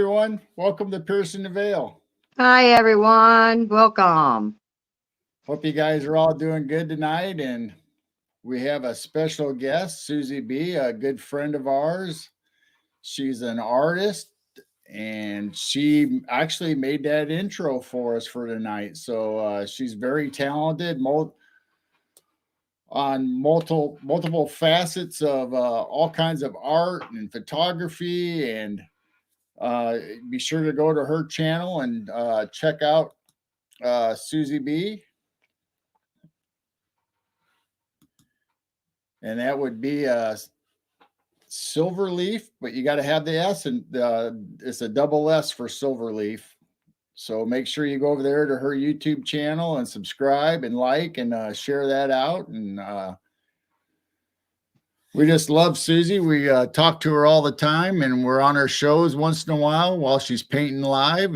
everyone. Welcome to Piercing the Veil. Hi, everyone. Welcome. Hope you guys are all doing good tonight. And we have a special guest, Susie B, a good friend of ours. She's an artist and she actually made that intro for us for tonight. So she's very talented on multiple facets of all kinds of art and photography and be sure to go to her channel and check out Susie B. And that would be Silverleaf, but you got to have the S, and it's a double S for Silverleaf. So make sure you go over there to her YouTube channel and subscribe and like and share that out. And we just love Susie. We talk to her all the time, and we're on her shows once in a while she's painting live.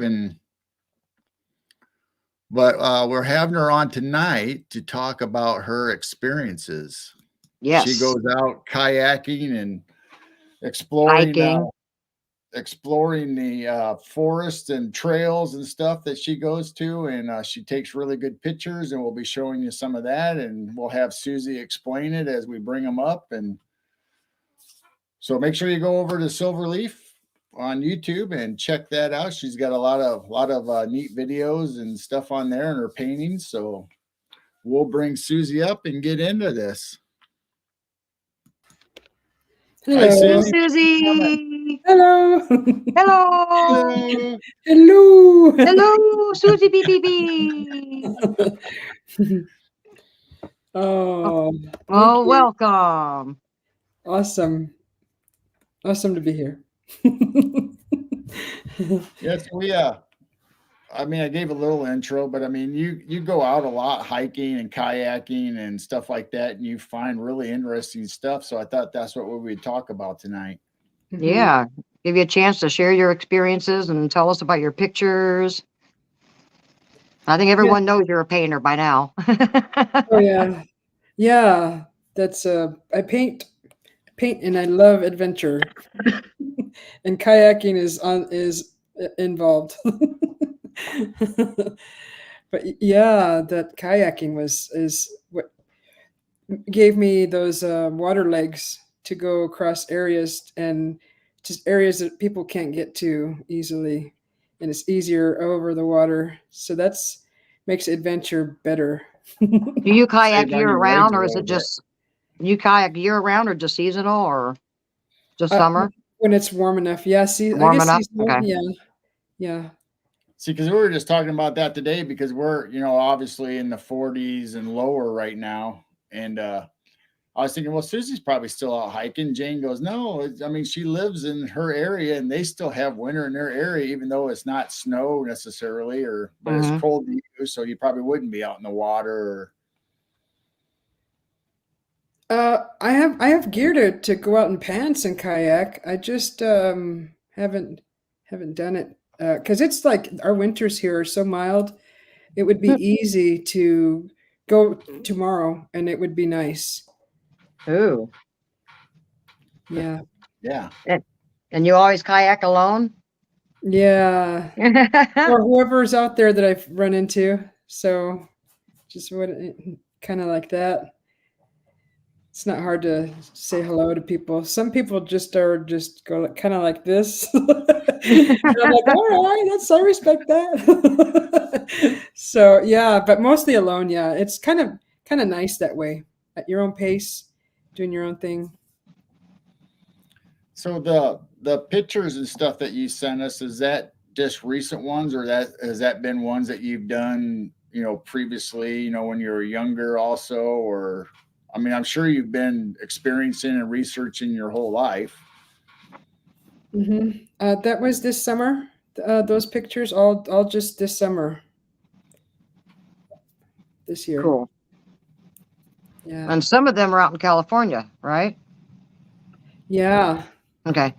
But we're having her on tonight to talk about her experiences. Yes. She goes out kayaking and exploring the forest and trails and stuff that she goes to, and she takes really good pictures, and we'll be showing you some of that, and we'll have Susie explain it as we bring them up. And so make sure you go over to Silverleaf on YouTube and check that out. She's got a lot of neat videos and stuff on there and her paintings. So we'll bring Susie up and get into this. Hello. Hi, Susie. Hello. Hello. Hello. Hello, Susie B. Oh, welcome. Awesome to be here. Yes, I gave a little intro, but I mean, you go out a lot hiking and kayaking and stuff like that, and you find really interesting stuff. So I thought that's what we would talk about tonight. Yeah, give you a chance to share your experiences and tell us about your pictures. I think everyone knows you're a painter by now. Oh yeah. That's I paint, and I love adventure, and kayaking is involved. But yeah, that kayaking is what gave me those water legs to go across areas, and just areas that people can't get to easily, and it's easier over the water. So that's makes adventure better. Do you kayak year round, or is it just you kayak year round, or just seasonal, or just summer? When it's warm enough, yeah. Warm enough. Okay. Yeah. See, because we were just talking about that today, because we're, obviously in the 40s and lower right now. And I was thinking, well, Susie's probably still out hiking. Jane goes, no, she lives in her area and they still have winter in their area, even though it's not snow necessarily, but it's cold to you. So you probably wouldn't be out in the water. I have gear to go out in pants and kayak. I just haven't done it. Because it's like our winters here are so mild, it would be easy to go tomorrow, and it would be nice. Ooh. Yeah. Yeah. And you always kayak alone? Yeah. Or whoever's out there that I've run into. So just kind of like that. It's not hard to say hello to people. Some people just go kind of like this. And I'm like, all right, I respect that. So yeah, but mostly alone. Yeah, it's kind of nice that way, at your own pace, doing your own thing. So the pictures and stuff that you sent us, is that just recent ones, or has that been ones that you've done, previously, when you were younger also, or? I'm sure you've been experiencing and researching your whole life. Mm-hmm. That was this summer. Those pictures, all just this summer. This year. Cool. Yeah. And some of them are out in California, right? Yeah. Okay.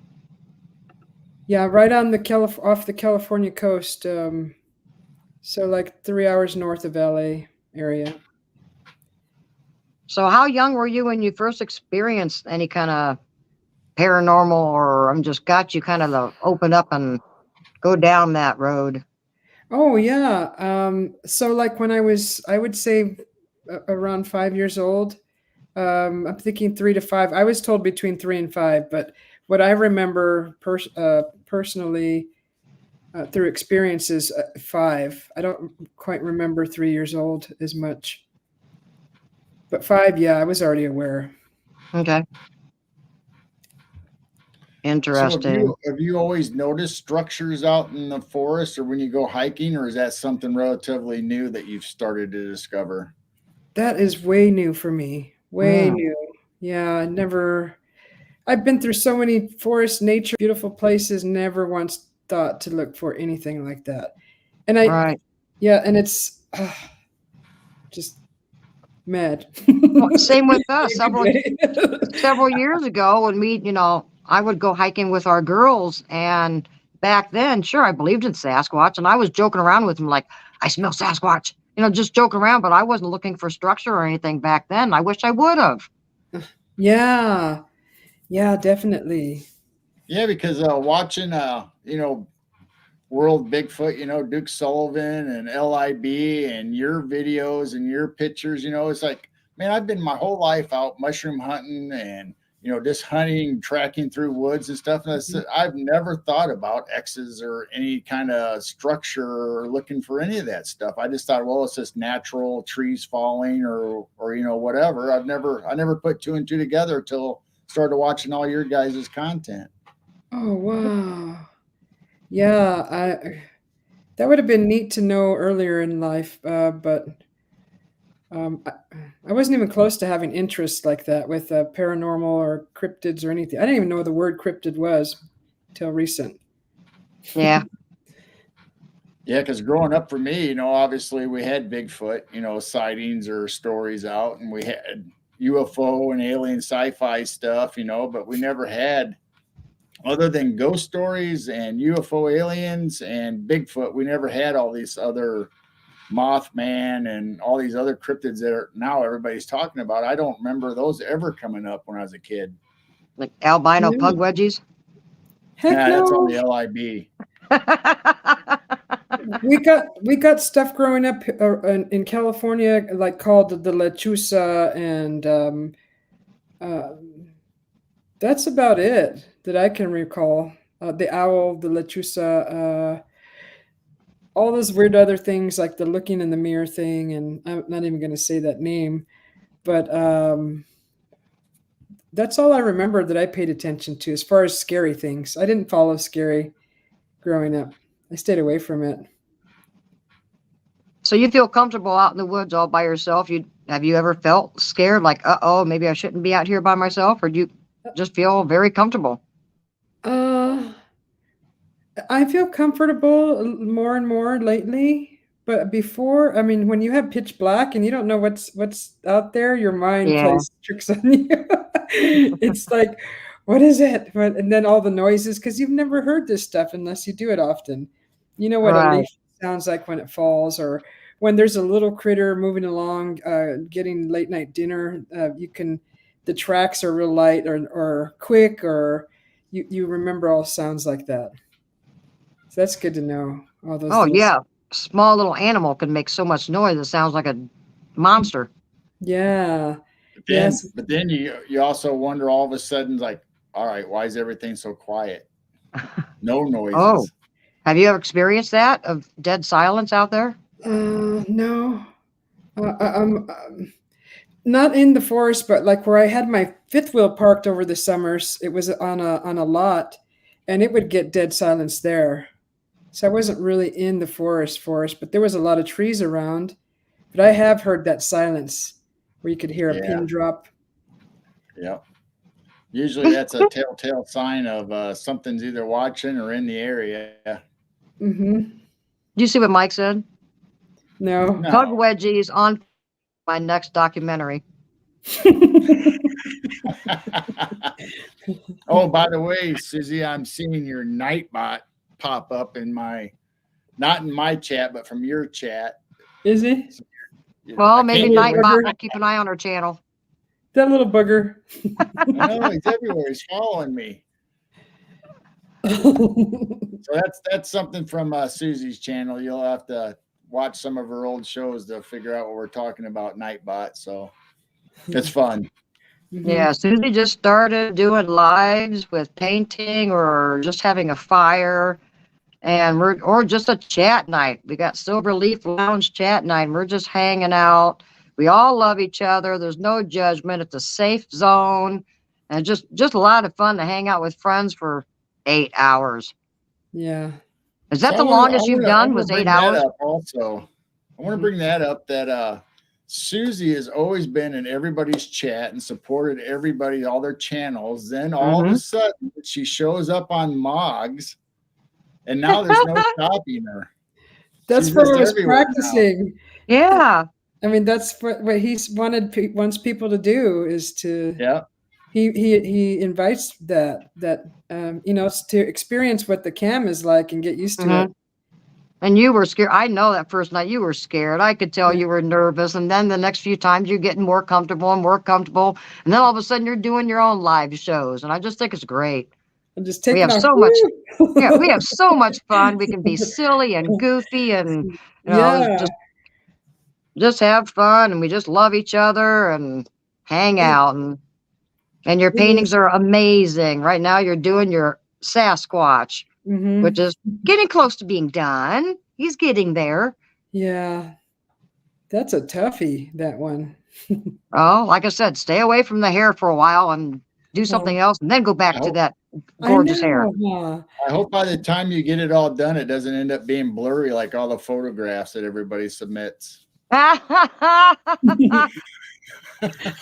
Yeah, right on off the California coast. So like 3 hours north of LA area. So how young were you when you first experienced any kind of paranormal, or just got you kind of open up and go down that road. Oh yeah. So like when I would say around 5 years old. I'm thinking 3 to 5. I was told between 3 and 5, but what I remember personally through experiences, 5. I don't quite remember 3 years old as much, but 5, yeah, I was already aware. Okay. So Interesting. have you always noticed structures out in the forest or when you go hiking, or is that something relatively new that you've started to discover? That is way new for me. Way Mm, new. Yeah, I never. I've been through so many forest, nature, beautiful places. Never once thought to look for anything like that. And right. yeah, and it's just mad. Well, same with us. In a good way. Several years ago when I would go hiking with our girls, and back then, sure, I believed in Sasquatch, and I was joking around with them like, I smell Sasquatch, just joking around, but I wasn't looking for structure or anything back then. I wish I would have. Yeah, yeah, definitely. Yeah, because watching World Bigfoot, Duke Sullivan and LIB and your videos and your pictures, it's like, man, I've been my whole life out mushroom hunting and, just hunting, tracking through woods and stuff. And I've never thought about X's or any kind of structure or looking for any of that stuff. I just thought, well, it's just natural trees falling or, whatever. I never put two and two together till started watching all your guys' content. Oh, wow. Yeah, that would have been neat to know earlier in life, but I wasn't even close to having interests like that with paranormal or cryptids or anything. I didn't even know what the word cryptid was till recent. Yeah. Yeah, because growing up for me, obviously we had Bigfoot, sightings or stories out, and we had UFO and alien sci-fi stuff, but we never had, other than ghost stories and UFO aliens and Bigfoot, we never had all these other Mothman and all these other cryptids that are now everybody's talking about. I don't remember those ever coming up when I was a kid. Like albino Yeah. pug wedgies. Heck Yeah, that's on no. the LIB. We got stuff growing up in California, like called the lechuza, and that's about it that I can recall. The owl, the lechuza, all those weird other things like the looking in the mirror thing, and I'm not even going to say that name, but that's all I remember that I paid attention to as far as scary things. I didn't follow scary growing up. I stayed away from it. So you feel comfortable out in the woods all by yourself? Have you ever felt scared, like, uh-oh, maybe I shouldn't be out here by myself? Or do you just feel very comfortable? Uh, I feel comfortable more and more lately. But before, I mean, when you have pitch black and you don't know what's out there, your mind Yeah, plays tricks on you. It's like, what is it? And then all the noises, because you've never heard this stuff unless you do it often. You know what a right. leaf sounds like when it falls, or when there's a little critter moving along, getting late night dinner. The tracks are real light or quick, or you remember all sounds like that. So that's good to know. All those Oh, little, yeah. Small little animal can make so much noise. It sounds like a monster. yeah, But then, yes. but then you also wonder all of a sudden, like, all right, why is everything so quiet? No Oh, noises. have you ever experienced that of dead silence out there? No, not in the forest, but like where I had my fifth wheel parked over the summers. It was on a lot, and it would get dead silence there. So I wasn't really in the forest, but there was a lot of trees around. But I have heard that silence where you could hear a Yeah, pin drop. yeah. Usually that's a telltale sign of something's either watching or in the area. Mm-hmm. Do you see what Mike said? No. Pug No. wedgies on my next documentary. Oh, by the way, Susie, I'm seeing your Nightbot pop up not in my chat, but from your chat. Is he? Well, I maybe can't get away Nightbot from will keep an eye on her channel. That little booger. I know he's everywhere. He's following me. So that's something from Susie's channel. You'll have to watch some of her old shows to figure out what we're talking about, Nightbot. So it's fun. Yeah, Susie just started doing lives with painting or just having a fire, and or just a chat night. We got Silver Leaf Lounge chat night, and we're just hanging out. We all love each other. There's no judgment. It's a safe zone, and just a lot of fun to hang out with friends for 8 hours. Yeah. Is So that the longest you've I done? wanna Was bring 8 hours? that up also. I want to bring that up that Susie has always been in everybody's chat and supported everybody, all their channels. Then all of a sudden she shows up on Mogs, and now there's no stopping her. That's She's where just I was everywhere now. practicing. Yeah. I mean, that's what he's wants people to do is to. Yeah. He invites that to experience what the cam is like and get used to it. And you were scared. I know that first night you were scared. I could tell Yeah. you were nervous. And then the next few times you're getting more comfortable and more comfortable. And then all of a sudden you're doing your own live shows. And I just think it's great. I'm just We taking have off. so much, yeah, we have so much fun. We can be silly and goofy and, Yeah. just have fun. And we just love each other and hang out. And your paintings are amazing. Right now you're doing your Sasquatch, which is getting close to being done. He's getting there. Yeah. That's a toughie, that one. Oh, like I said, stay away from the hair for a while and do something else and then go back to that gorgeous hair. Huh? I hope by the time you get it all done, it doesn't end up being blurry like all the photographs that everybody submits.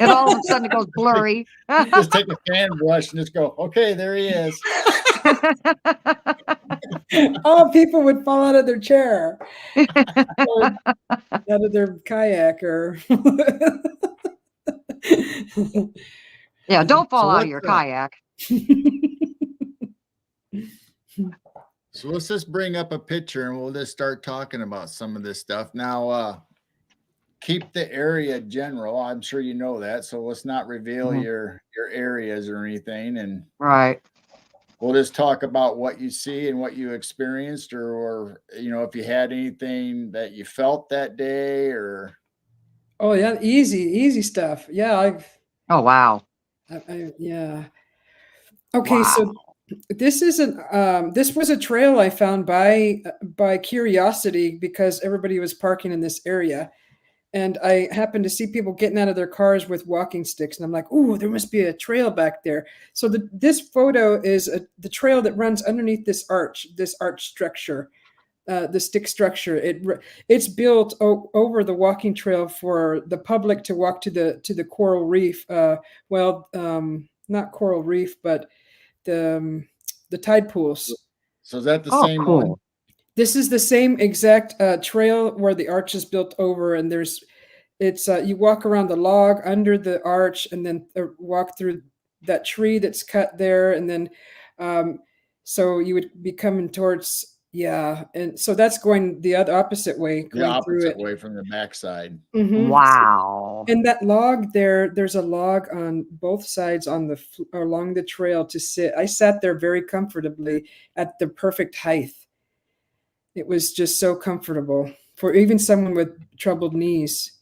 And all of a sudden it goes blurry. Just take a fan brush and just go, okay, there he is. Oh, people would fall out of their chair, or out of their kayak, or Yeah, don't fall out of your kayak. So let's just bring up a picture and we'll just start talking about some of this stuff. Now, keep the area general. I'm sure you know that. So let's not reveal your areas or anything. And right. We'll just talk about what you see and what you experienced, or if you had anything that you felt that day, or. Oh yeah, easy stuff. Yeah, Oh wow. Yeah. Okay, wow. So this was a trail I found by curiosity because everybody was parking in this area. And I happened to see people getting out of their cars with walking sticks. And I'm like, ooh, there must be a trail back there. So this photo is the trail that runs underneath this arch structure, the stick structure. It's built over the walking trail for the public to walk to the coral reef. Not coral reef, but the tide pools. So is that the same one? This is the same exact trail where the arch is built over, and you walk around the log under the arch, and then walk through that tree that's cut there, and then so you would be coming towards and so that's going the opposite way, the opposite way from the backside. Wow! And that log there's a log on both sides along the trail to sit. I sat there very comfortably at the perfect height. It was just so comfortable for even someone with troubled knees.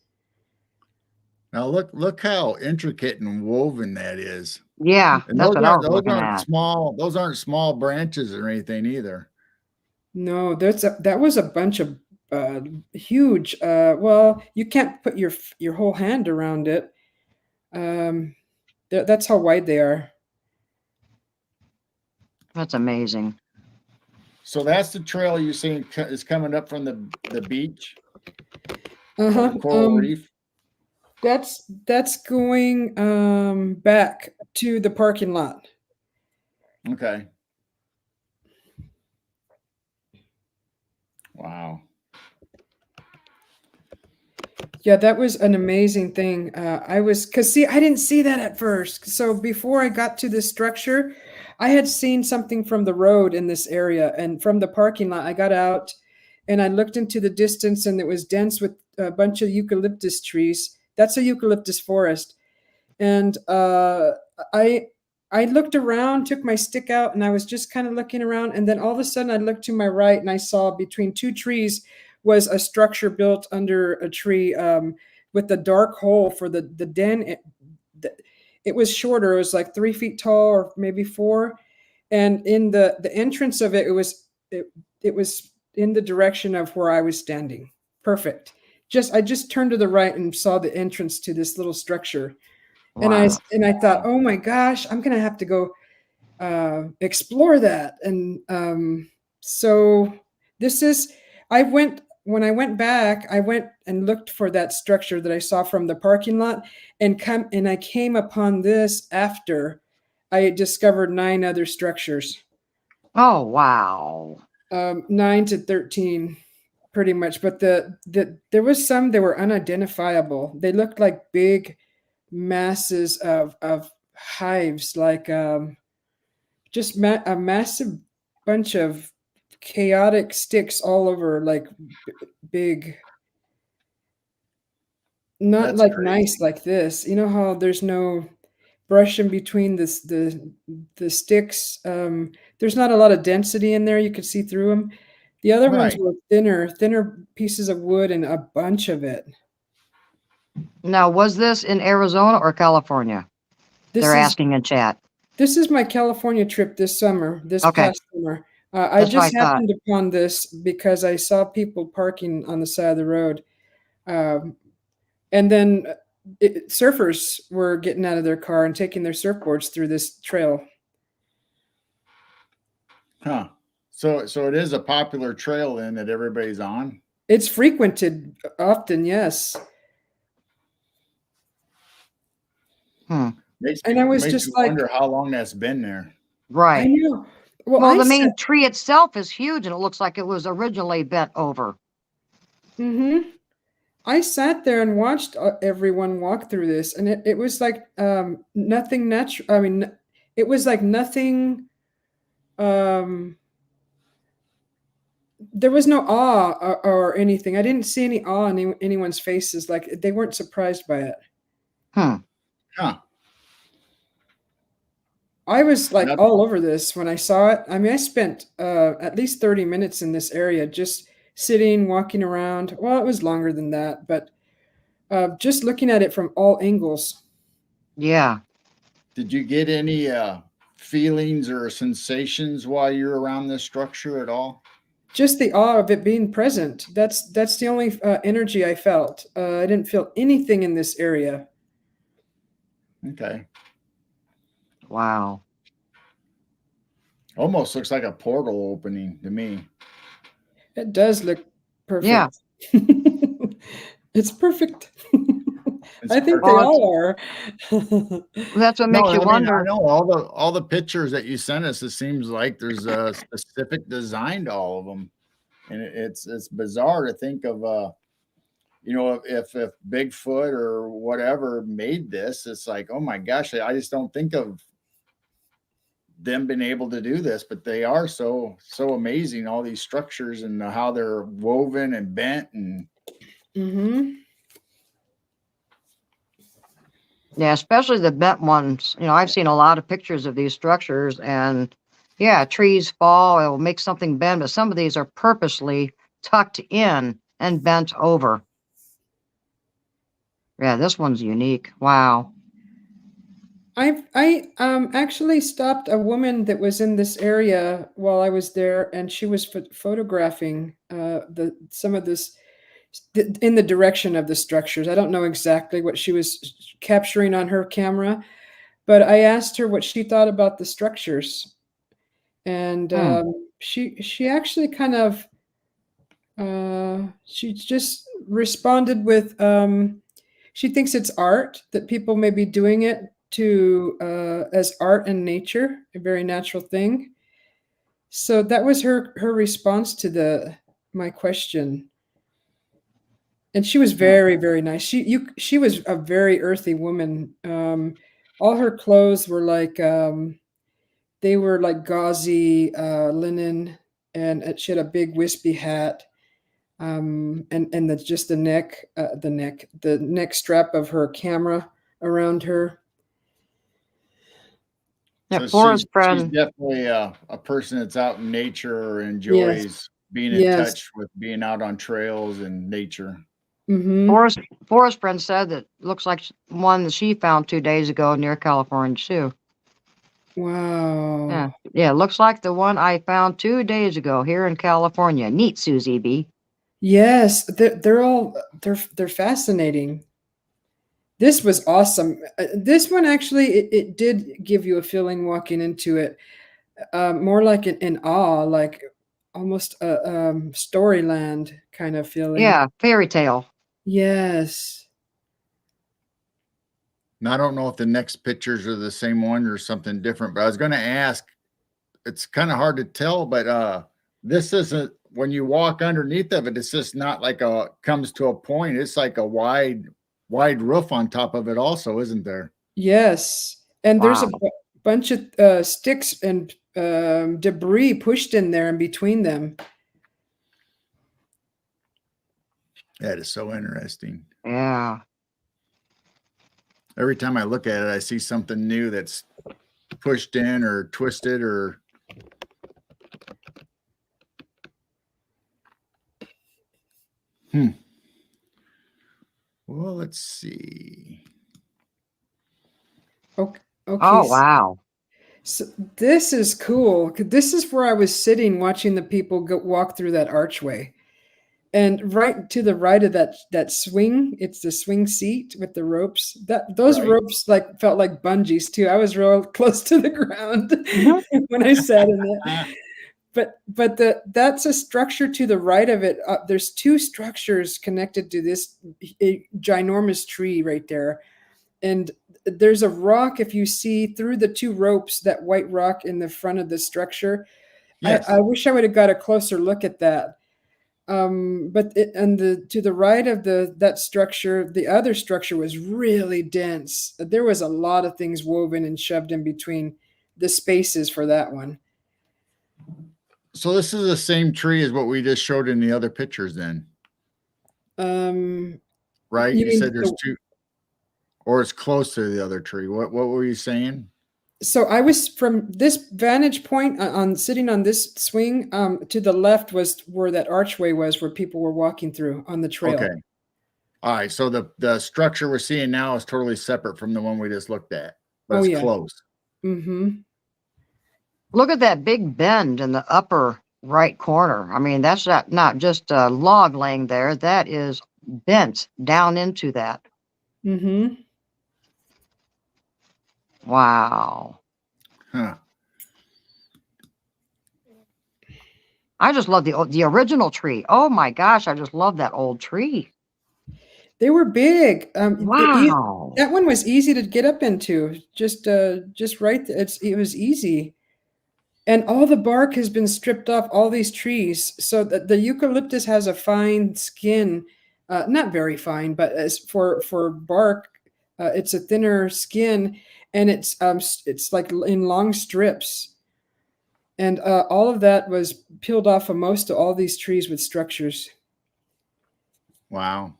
Now look how intricate and woven that is. Yeah, and that's what I was looking at. Those aren't small branches or anything either. No, that was a bunch of huge. Well, you can't put your whole hand around it. That's how wide they are. That's amazing. So that's the trail you're seeing is coming up from the beach. The coral reef. That's going back to the parking lot. Okay. Wow. Yeah, that was an amazing thing. I didn't see that at first. So before I got to this structure, I had seen something from the road in this area, and from the parking lot, I got out and I looked into the distance, and it was dense with a bunch of eucalyptus trees. That's a eucalyptus forest. And I I looked around, took my stick out, and I was just kind of looking around. And then all of a sudden, I looked to my right, and I saw between two trees was a structure built under a tree, with a dark hole for the den. It was shorter. It was like 3 feet tall, or maybe 4. And in the entrance of it, it was in the direction of where I was standing. Perfect. I just turned to the right and saw the entrance to this little structure. And Wow. I thought, oh my gosh, I'm gonna have to go explore that. And so this is, when I went back, I went and looked for that structure that I saw from the parking lot, and I came upon this after I discovered 9 other structures, Oh, wow. 9 to 13, pretty much. But there was some that were unidentifiable. They looked like big masses of hives, like just a massive bunch of chaotic sticks all over, like big, not That's like crazy. nice like this. You know how there's no brush in between the sticks. There's not a lot of density in there. You could see through them. The other ones Right. were thinner pieces of wood, and a bunch of it. Now, was this in Arizona or California? This They're is asking in chat. This is my California trip this summer, this Okay. past summer. I That's what I just thought. happened upon this because I saw people parking on the side of the road. And then surfers were getting out of their car and taking their surfboards through this trail. Huh. So it is a popular trail then that everybody's on. It's frequented often, yes. Hmm. And I was Makes just you like, wonder how long that's been there. I Right. know. Well, Well, I the said, main tree itself is huge, and it looks like it was originally bent over. I sat there and watched everyone walk through this, and it was like nothing natural. I mean, it was like nothing. Um, there was no awe or anything. I didn't see any awe in anyone's faces. Like they weren't surprised by it. Hmm. Huh. I was like That, all over this when I saw it. I mean, I spent at least 30 minutes in this area, just sitting, walking around. Well, it was longer than that, but just looking at it from all angles. Yeah. did you get any feelings or sensations while you're around this structure at all? Just the awe of it being present. That's the only energy I felt. I didn't feel anything in this area. Okay. Wow. Almost looks like a portal opening to me. It does look Yeah. perfect. It's perfect. It's I think perfect. they Well, all are. that's what No, makes you I mean, I wonder. know all the pictures that you sent us, it seems like there's a specific design to all of them. And it's bizarre to think of if Bigfoot or whatever made this, it's like, oh my gosh, I just don't think of them being able to do this, but they are so amazing, all these structures and how they're woven and bent. And Mm-hmm. Yeah, especially the bent ones. I've seen a lot of pictures of these structures, and yeah, trees fall, it'll make something bend, but some of these are purposely tucked in and bent over. Yeah, this one's unique. Wow. I actually stopped a woman that was in this area while I was there, and she was photographing the some of this in the direction of the structures. I don't know exactly what she was capturing on her camera, but I asked her what she thought about the structures, and Hmm. she actually kind of she just responded with she thinks it's art, that people may be doing it to as art and nature, a very natural thing. So that was her response to the my question. And she was very, very nice. She was a very earthy woman. All her clothes were like they were like gauzy linen, and she had a big wispy hat. And just the neck strap of her camera around her. Yeah, So Forrest she's friend. definitely a person that's out in nature or Yes. enjoys being in Yes. touch with being out on trails and nature. Mm-hmm. Forrest friend said that looks like one that she found 2 days ago near California too. Wow. Yeah, looks like the one I found 2 days ago here in California. Neat, Susie B. Yes, they're all they're fascinating. This was awesome. This one actually, it did give you a feeling walking into it, more like an awe, like almost a storyland kind of feeling. Yeah, fairy tale. Yes. Now, I don't know if the next pictures are the same one or something different, but I was going to ask, it's kind of hard to tell, but this isn't, when you walk underneath of it, it's just not like comes to a point. It's like a wide roof on top of it also, isn't there? Yes. And there's a Wow. bunch of sticks and debris pushed in there in between them. That is so interesting. Yeah. Every time I look at it, I see something new that's pushed in or twisted or. Well, let's see. Okay. Oh, wow. So this is cool. This is where I was sitting watching the people walk through that archway. And right to the right of that swing, it's the swing seat with the ropes. Those Right. ropes like felt like bungees too. I was real close to the ground when I sat in it. But that's a structure to the right of it. There's two structures connected to this ginormous tree right there. And there's a rock, if you see through the two ropes, that white rock in the front of the structure. Yes. I wish I would have got a closer look at that. But to the right of that structure, the other structure was really dense. There was a lot of things woven and shoved in between the spaces for that one. So this is the same tree as what we just showed in the other pictures then, right? You said there's two, or it's close to the other tree. What were you saying? So I was from this vantage point on sitting on this swing, to the left was where that archway was, where people were walking through on the trail. Okay. All right. So the structure we're seeing now is totally separate from the one we just looked at, but it's close. Mm-hmm. Look at that big bend in the upper right corner. I mean, that's not just a log laying there. That is bent down into that. Mm-hmm. Wow. Huh. I just love the original tree. Oh my gosh, I just love that old tree. They were big. Wow. That one was easy to get up into. Just right. It was easy. And all the bark has been stripped off all these trees. So the eucalyptus has a fine skin, not very fine, but as for bark, it's a thinner skin, and it's like in long strips. And all of that was peeled off of most of all these trees with structures. Wow.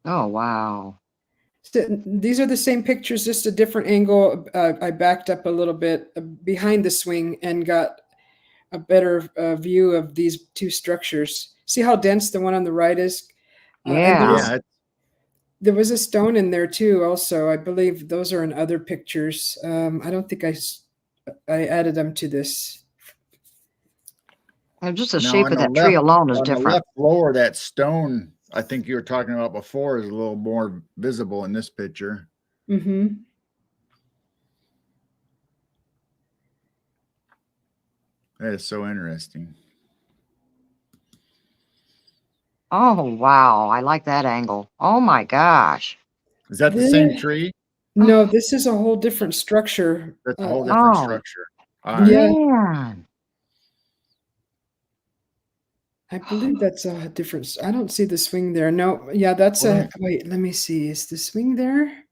Oh, wow. So these are the same pictures, just a different angle. I backed up a little bit behind the swing and got a better view of these two structures. See how dense the one on the right is? Yeah. There was a stone in there too. Also, I believe those are in other pictures. I don't think I added them to this. And just the shape of that tree alone is on different. The left lower, that stone I think you were talking about before is a little more visible in this picture. Mm-hmm. That is so interesting. Oh, wow. I like that angle. Oh my gosh. Is that the same tree? No, this is a whole different structure. That's a whole different structure. All right. Yeah. Man. I believe that's a difference. I don't see the swing there. No, yeah, that's wait, let me see. Is the swing there?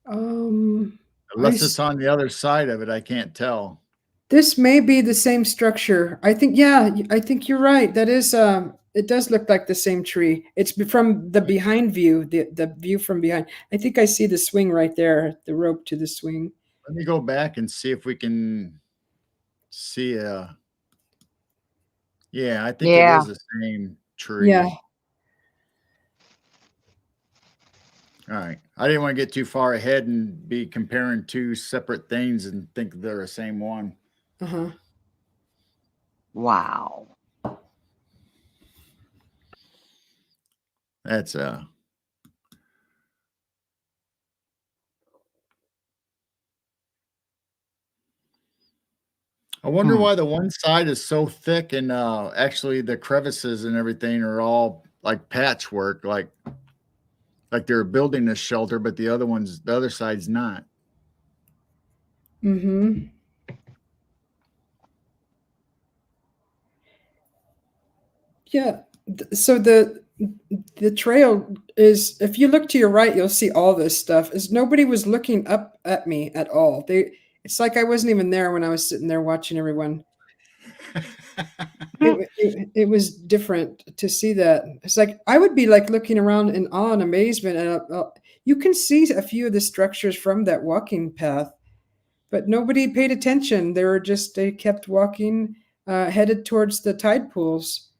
Unless it's on the other side of it, I can't tell. This may be the same structure. I think, yeah, I think you're right. That is, it does look like the same tree. It's from the behind view, the view from behind. I think I see the swing right there, the rope to the swing. Let me go back and see if we can see a. Yeah, I think it Yeah. is the same tree. Yeah. All right. I didn't want to get too far ahead and be comparing two separate things and think they're the same one. Uh-huh. Wow. That's I wonder why the one side is so thick and actually the crevices and everything are all like patchwork, like they're building this shelter, but the other side's not. Mm-hmm. Yeah. So the trail is, if you look to your right, you'll see all this stuff. Is nobody was looking up at me at all. It's like I wasn't even there when I was sitting there watching everyone. It was different to see that. It's like I would be like looking around in awe and amazement, and you can see a few of the structures from that walking path, but nobody paid attention. They kept walking, headed towards the tide pools.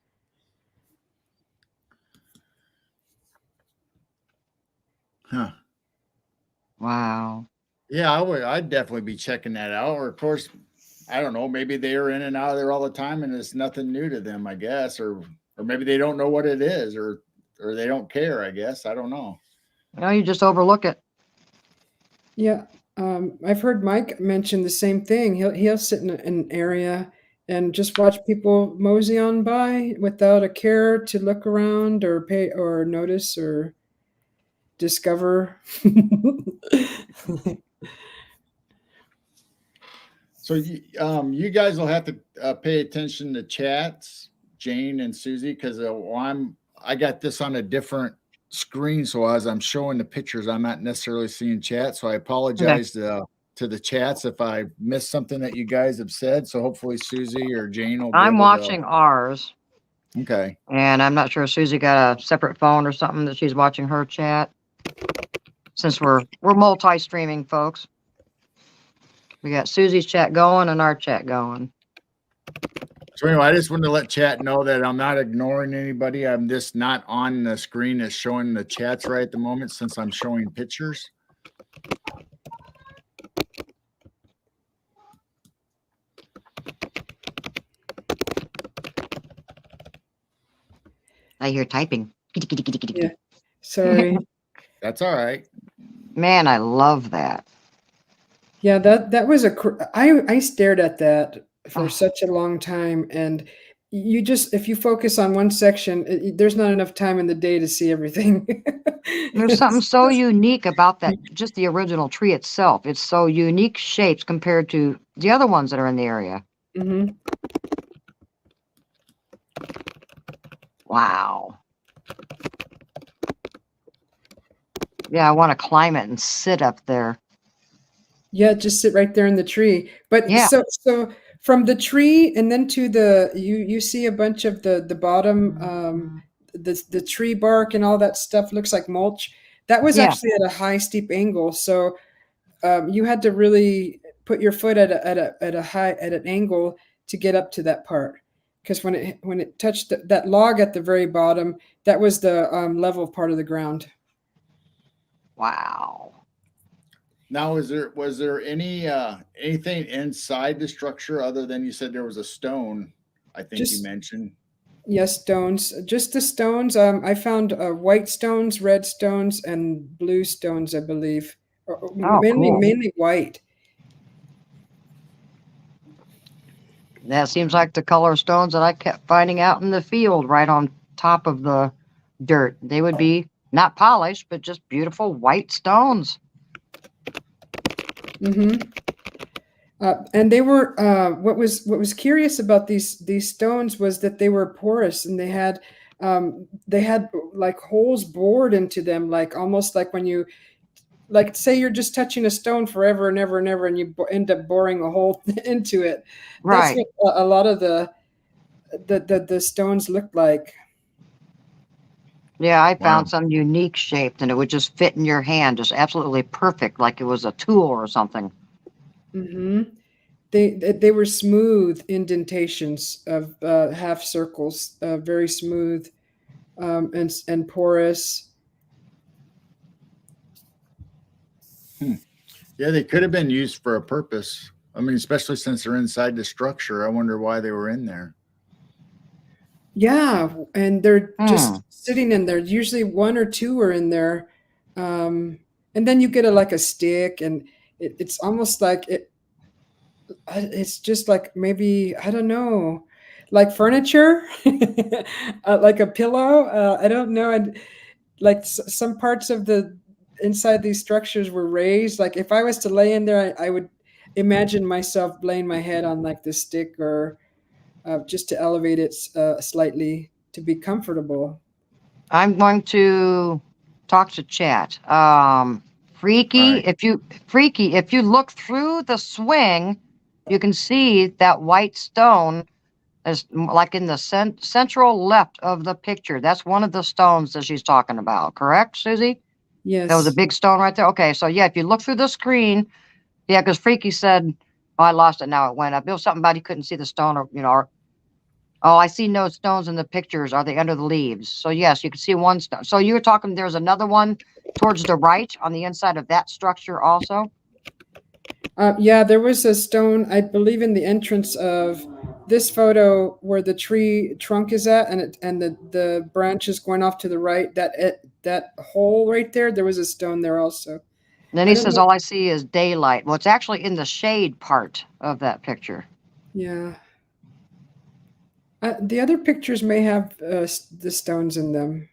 Huh. Wow. Yeah, I'd definitely be checking that out. Or of course, I don't know, maybe they are in and out of there all the time and it's nothing new to them, I guess, or maybe they don't know what it is, or they don't care, I guess. I don't know. You just overlook it. Yeah, I've heard Mike mention the same thing. He'll sit in an area and just watch people mosey on by without a care to look around or pay or notice or discover. So you guys will have to pay attention to chats, Jane and Susie, because I got this on a different screen, so as I'm showing the pictures, I'm not necessarily seeing chat. So I apologize to the chats if I missed something that you guys have said. So hopefully Susie or Jane will be I'm able watching ours, to. Okay. and I'm not sure if Susie got a separate phone or something that she's watching her chat. Since we're multi-streaming, folks. We got Susie's chat going and our chat going. So anyway, I just wanted to let chat know that I'm not ignoring anybody. I'm just not on the screen that's showing the chats right at the moment since I'm showing pictures. I hear typing. Yeah. Sorry. That's all right. Man, I love that. Yeah, that was I stared at that for Oh. such a long time, and if you focus on one section, there's not enough time in the day to see everything. There's something so unique about that, just the original tree itself. It's so unique shapes compared to the other ones that are in the area. Mm-hmm. Wow. Yeah, I want to climb it and sit up there. Yeah, just sit right there in the tree. But Yeah. so from the tree and then to you see a bunch of the bottom, the tree bark and all that stuff looks like mulch. That was Yeah. actually at a high steep angle, so you had to really put your foot at an angle to get up to that part. Because when it touched that log at the very bottom, that was the level part of the ground. Wow. Now, was there any anything inside the structure other than you said there was a stone? I think you mentioned. Yes, stones. Just the stones. I found white stones, red stones, and blue stones, I believe. Mainly white. That seems like the color stones that I kept finding out in the field right on top of the dirt. They would be not polished, but just beautiful white stones. Mm-hmm. And they were what was curious about these stones was that they were porous and they had like holes bored into them, like almost like when you say you're just touching a stone forever and ever and ever, and you end up boring a hole into it. Right. That's what a lot of the stones looked like. Yeah, I Wow. found some unique shape and it would just fit in your hand, just absolutely perfect, like it was a tool or something. Hmm. They were smooth indentations of half circles, very smooth, and porous. Yeah, they could have been used for a purpose. I mean, especially since they're inside the structure. I wonder why they were in there. Yeah, and they're Hmm. just sitting in there. Usually one or two are in there, um, and then you get like a stick, and it's almost like it's just like maybe I don't know, like furniture, like a pillow. I don't know, and like some parts of the inside these structures were raised. Like if I was to lay in there, I would imagine myself laying my head on like the stick or just to elevate it slightly to be comfortable. I'm going to talk to chat. All Freaky, right. if you look through the swing, you can see that white stone is like in the central left of the picture. That's one of the stones that she's talking about, correct, Susie? That was a Yes. big stone right there. Okay, so yeah, if you look through the screen, yeah, because Freaky said, "Oh, I lost it. Now it went up." It was something about he couldn't see the stone, or or oh, I see no stones in the pictures. Are they under the leaves? So yes, you can see one stone. So you were talking. There's another one towards the right on the inside of that structure also. Yeah, there was a stone, I believe, in the entrance of this photo where the tree trunk is at, and the branch is going off to the right. That hole right there, there was a stone there also. And then I he don't says, know. "All I see is daylight." Well, it's actually in the shade part of that picture. Yeah, the other pictures may have the stones in them.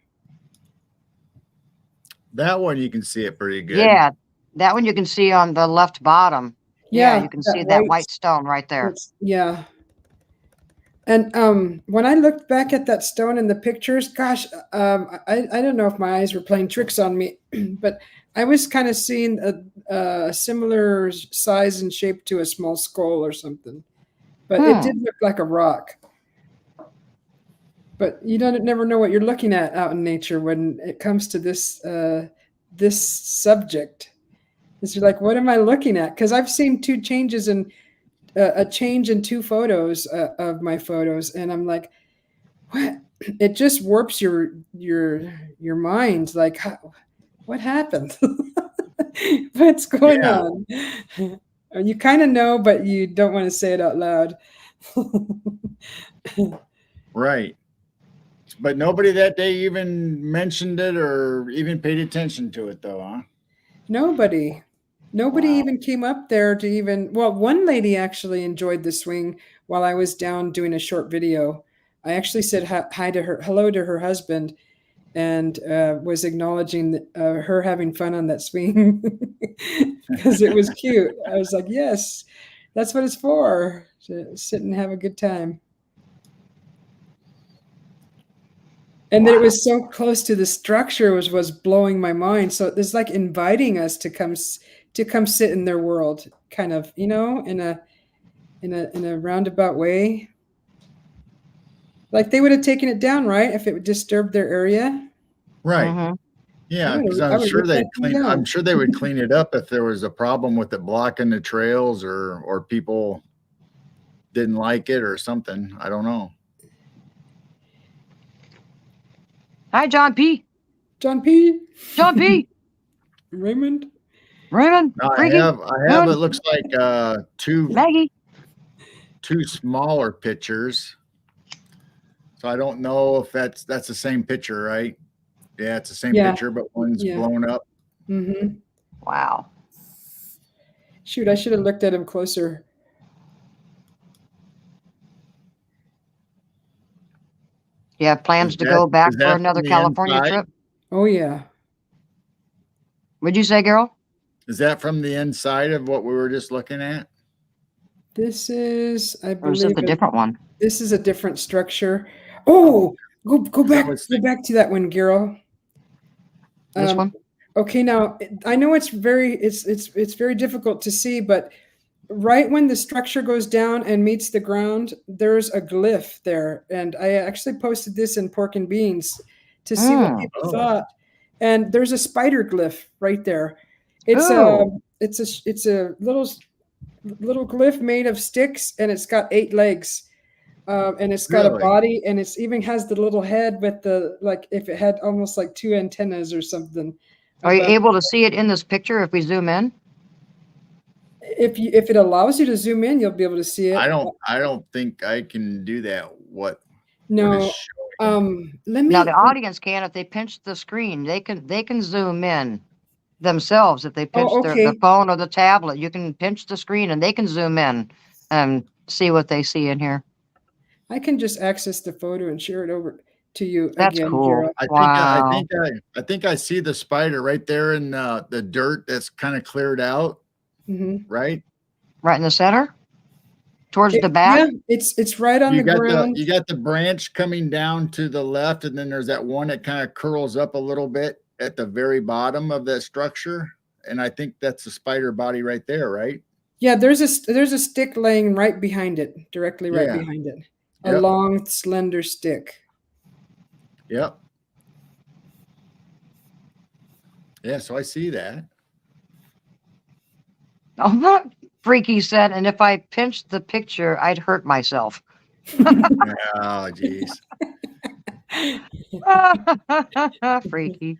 That one you can see it pretty good. Yeah, that one you can see on the left bottom. Yeah, Yeah, you can that see that white. white stone right there. Yeah. And when I looked back at that stone in the pictures, gosh, I don't know if my eyes were playing tricks on me, but I was kind of seeing a similar size and shape to a small skull or something. But it Hmm. did look like a rock. But you don't never know what you're looking at out in nature when it comes to this subject. It's like, what am I looking at? Because I've seen two changes in a change in two photos of my photos, and I'm like, what? It just warps your mind. Like, what happened? What's going Yeah, on? You kind of know, but you don't want to say it out loud. right. But nobody that day even mentioned it or even paid attention to it, though, huh? Nobody. Nobody Wow. even came up there to even. Well, one lady actually enjoyed the swing while I was down doing a short video. I actually said hi to her, hello to her husband, and was acknowledging her having fun on that swing because it was cute. I was like, yes, that's what it's for, to sit and have a good time. And that it Wow. was so close to the structure was blowing my mind. So it's like inviting us to to come sit in their world, kind of, in a roundabout way. Like they would have taken it down, right, if it would disturb their area. Right. Mm-hmm. Yeah, because I would have ripped that thing I'm down. sure they would clean it up if there was a problem with it blocking the trails or people didn't like it or something. I don't know. Hi, John P. John P. John P. Raymond. Raymond. Now Freaky. I have it Moon. looks like Maggie. two smaller pictures. So I don't know if that's the same picture, right? Yeah, it's the same Yeah, picture, but one's yeah. blown up. Mm-hmm. Wow. Shoot, I should have looked at him closer. You have plans to go back Is for that from another the California inside? trip? Oh yeah. Would you say, Carol? Is that from the inside of what we were just looking at? This is, I Or is this believe, a different one? this is a different structure. Oh, Oh, go 'cause I back, was go back to that one, Giro. This Um, one? okay, now I know it's very difficult to see, but right when the structure goes down and meets the ground, there's a glyph there, and I actually posted this in Pork and Beans to see what Mm. people Oh. thought. And there's a spider glyph right there. It's Ooh. it's a little glyph made of sticks, and it's got 8 legs. And it's got a Really? body, and it's even has the little head with the, like, if it had almost like 2 antennas or something. Are you above- able to see it in this picture if we zoom in? if it allows you to zoom in, you'll be able to see it. I don't think I can do that. What is No. showing? Let Now me. the audience can if they pinch the screen. They can zoom in themselves if they pinch Oh, the okay. phone or the tablet. You can pinch the screen and they can zoom in and see what they see in here. I can just access the photo and share it over to you That's again, cool. Gerald. Wow. I think I see the spider right there in the dirt that's kind of cleared out, Mhm. right? Right in the center? Towards the Yeah, back? it's right on the ground. You got the branch coming down to the left, and then there's that one that kind of curls up a little bit at the very bottom of that structure. And I think that's the spider body right there, right? Yeah, there's a stick laying right behind it, directly right Yeah. behind it. A Yep. long, slender stick. Yep. Yeah, so I see that. Oh, look, Freaky said, and if I pinched the picture, I'd hurt myself. Oh, geez. Freaky.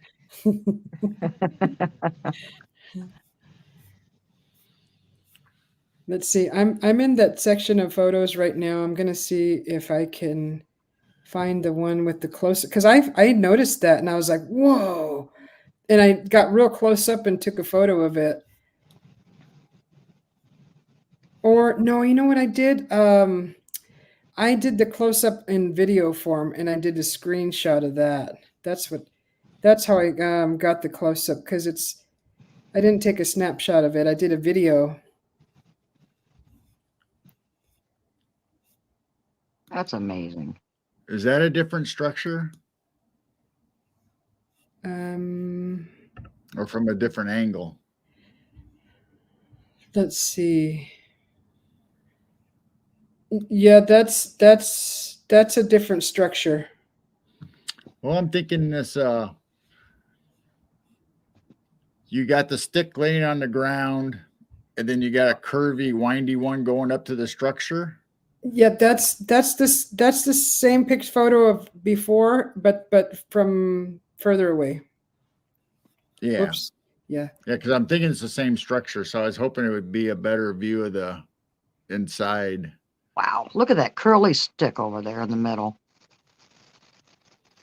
Let's see. I'm in that section of photos right now. I'm gonna see if I can find the one with the close, because I noticed that and I was like, whoa. And I got real close up and took a photo of it. Or no, you know what I did? I did the close up in video form, and I did a screenshot of that. That's how I got the close up, because I didn't take a snapshot of it. I did a video. That's amazing. Is that a different structure or from a different angle? Let's see. Yeah, that's a different structure. Well, I'm thinking this you got the stick laying on the ground, and then you got a curvy, windy one going up to the structure. Yeah, that's the same photo of before, but from further away. Yeah. Oops. Yeah. Yeah, because I'm thinking it's the same structure. So I was hoping it would be a better view of the inside. Wow. Look at that curly stick over there in the middle.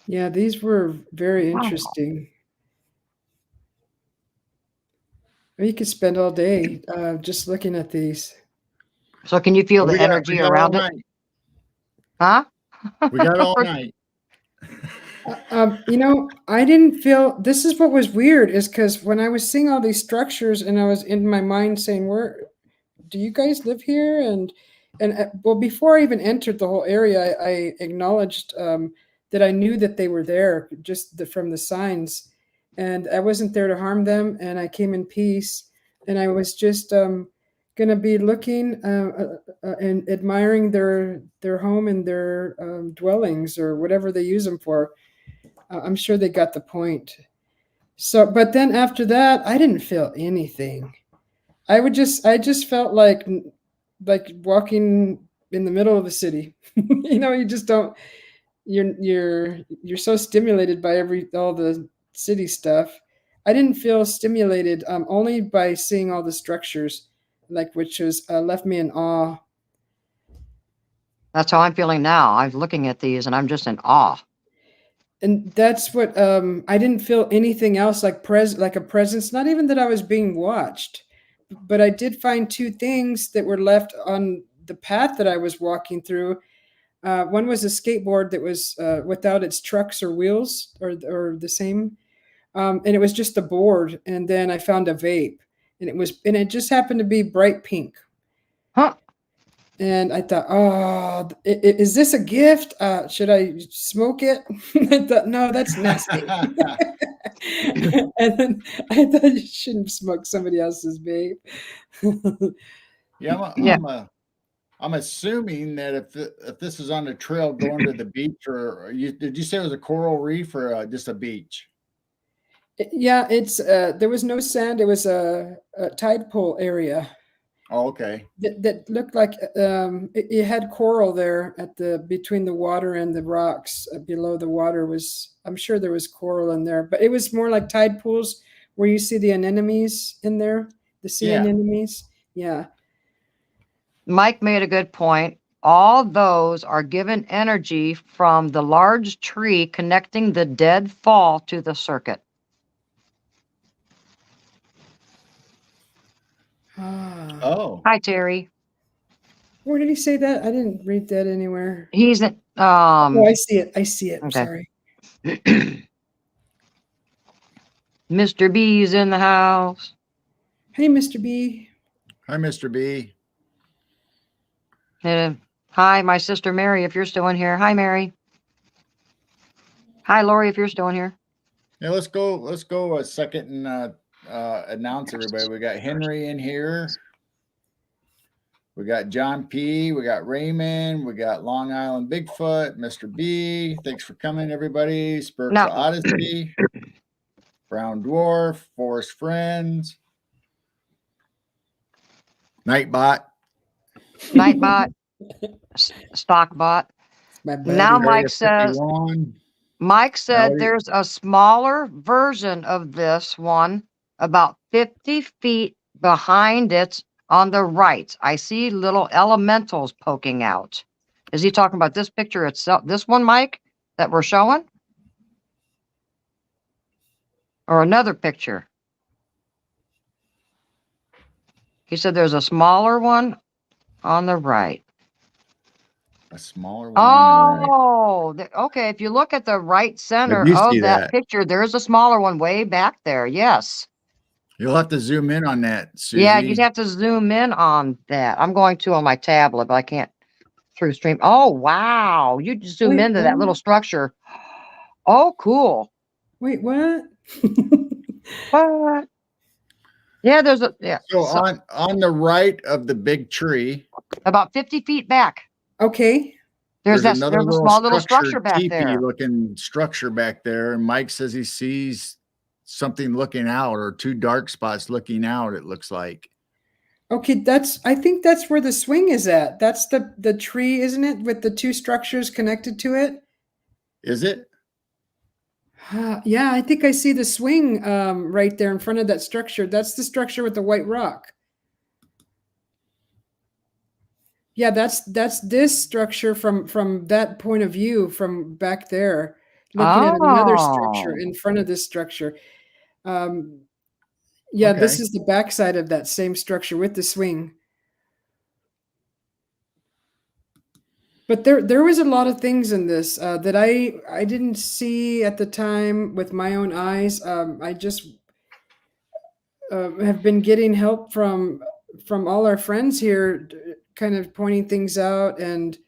Yeah, these were very Wow. interesting. You could spend all day just looking at these. So can you feel Well, the energy around it? night. Huh? We got all night. You know, I didn't feel, this is what was weird, is because when I was seeing all these structures and I was in my mind saying, where do you guys live here? And well, before I even entered the whole area, I acknowledged that I knew that they were there just from the signs, and I wasn't there to harm them. And I came in peace, and I was just going to be looking and admiring their home and their dwellings or whatever they use them for. I'm sure they got the point. So, but then after that, I didn't feel anything. I just felt like walking in the middle of the city. You know, you just don't. You're so stimulated by all the city stuff. I didn't feel stimulated only by seeing all the structures, which was left me in awe. That's how I'm feeling now. I'm looking at these and I'm just in awe. And that's what I didn't feel anything else like a presence. Not even that I was being watched, but I did find 2 things that were left on the path that I was walking through. One was a skateboard that was without its trucks or wheels or the same, and it was just a board. And then I found a vape, and it just happened to be bright pink. Huh? And I thought, oh, is this a gift? Should I smoke it? I thought, no, that's nasty. And then I thought you shouldn't smoke somebody else's vape. Yeah, Yeah. I'm assuming that if this is on the trail going to the beach, or did you say it was a coral reef or just a beach? Yeah, it's there was no sand. It was a tide pool area Oh, okay. that looked like it had coral there at the between the water and the rocks below the water was. I'm sure there was coral in there, but it was more like tide pools where you see the anemones in there, the sea Yeah. anemones. Yeah. Mike made a good point. All those are given energy from the large tree connecting the dead fall to the circuit. Ah. Oh, Hi, Terry. Where did he say that? I didn't read that anywhere. He's in, Oh, I see it. I see it. I'm okay. sorry. Mr. B's in the house. Hey, Mr. B. hi, Mr. B. Hi, my sister Mary, if you're still in here. Hi, Mary. Hi, Lori, if you're still in here. Yeah, let's go a second and announce everybody. We got Henry in here. We got John P. We got Raymond. We got Long Island Bigfoot, Mr. B. Thanks for coming, everybody. Spiritual Now, Odyssey, Brown Dwarf, Forest Friends, Nightbot. Nightbot, Stockbot. My Now buddy. Mike says, 51. Mike said Howdy. there's a smaller version of this one about 50 feet behind it on the right. I see little elementals poking out. Is he talking about this picture itself? This one, Mike, that we're showing? Or another picture? He said there's a smaller one on the right. A smaller one on the right. Oh, okay. If you look at the right I center do of see that that. picture, there's a smaller one way back there. Yes. You'll have to zoom in on that, Susie. Yeah, you'd have to zoom in on that. I'm going to on my tablet, but I can't through stream. Oh, wow. You just zoom Wait, into that little what? structure. Oh, cool. Wait, what? What? Yeah, there's a, yeah. So So, on the right of the big tree, about 50 feet back. Okay. there's There's another a small little structure structure, back teepee there. looking structure back there. And Mike says he sees something looking out, or two dark spots looking out, it looks like. Okay, I think that's where the swing is at. That's the tree, isn't it? With the two structures connected to it. Is it? Yeah, I think I see the swing right there in front of that structure. That's the structure with the white rock. Yeah, that's this structure from that point of view from back there, looking at another structure Oh, in front of this structure. Yeah, Okay. this is the backside of that same structure with the swing. But there was a lot of things in this that I didn't see at the time with my own eyes. I just have been getting help from all our friends here, kind of pointing things out. And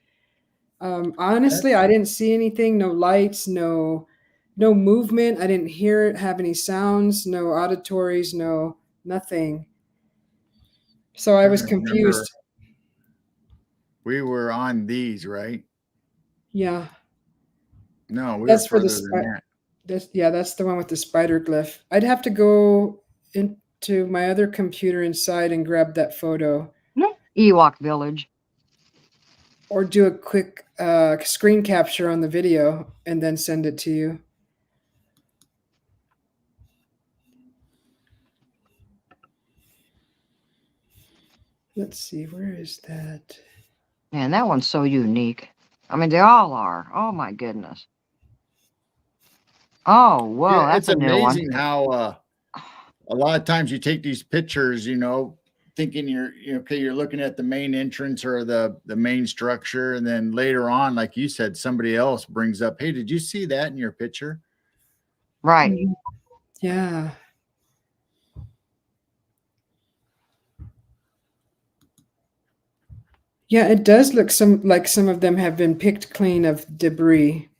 honestly, I didn't see anything. No lights, no movement. I didn't have any sounds. No auditories. No nothing. So I was I remember confused. we were on these, right? Yeah, No, we were that's for the further than that. that's the one with the spider glyph. I'd have to go into my other computer inside and grab that photo, Ewok Village. or do a quick screen capture on the video and then send it to you. Let's see, where is that? Man, that one's so unique. I mean, they all are. Oh my goodness. Oh, whoa, Yeah, that's it's a new one. amazing how a lot of times you take these pictures, thinking okay, you're looking at the main entrance or the main structure, and then later on, like you said, somebody else brings up, hey, did you see that in your picture? Right. Yeah. Yeah, it does look like some of them have been picked clean of debris.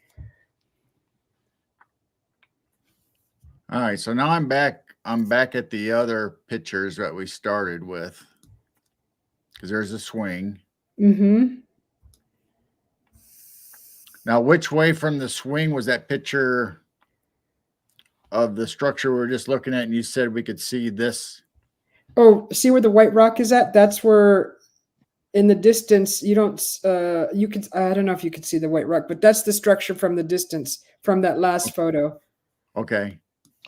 All right, so now I'm back at the other pictures that we started with, because there's a swing. Mm-hmm. Now, which way from the swing was that picture of the structure we were just looking at? And you said we could see this. Oh, see where the white rock is at? That's where in the distance you don't you could, I don't know if you could see the white rock, but that's the structure from the distance from that last photo. Okay.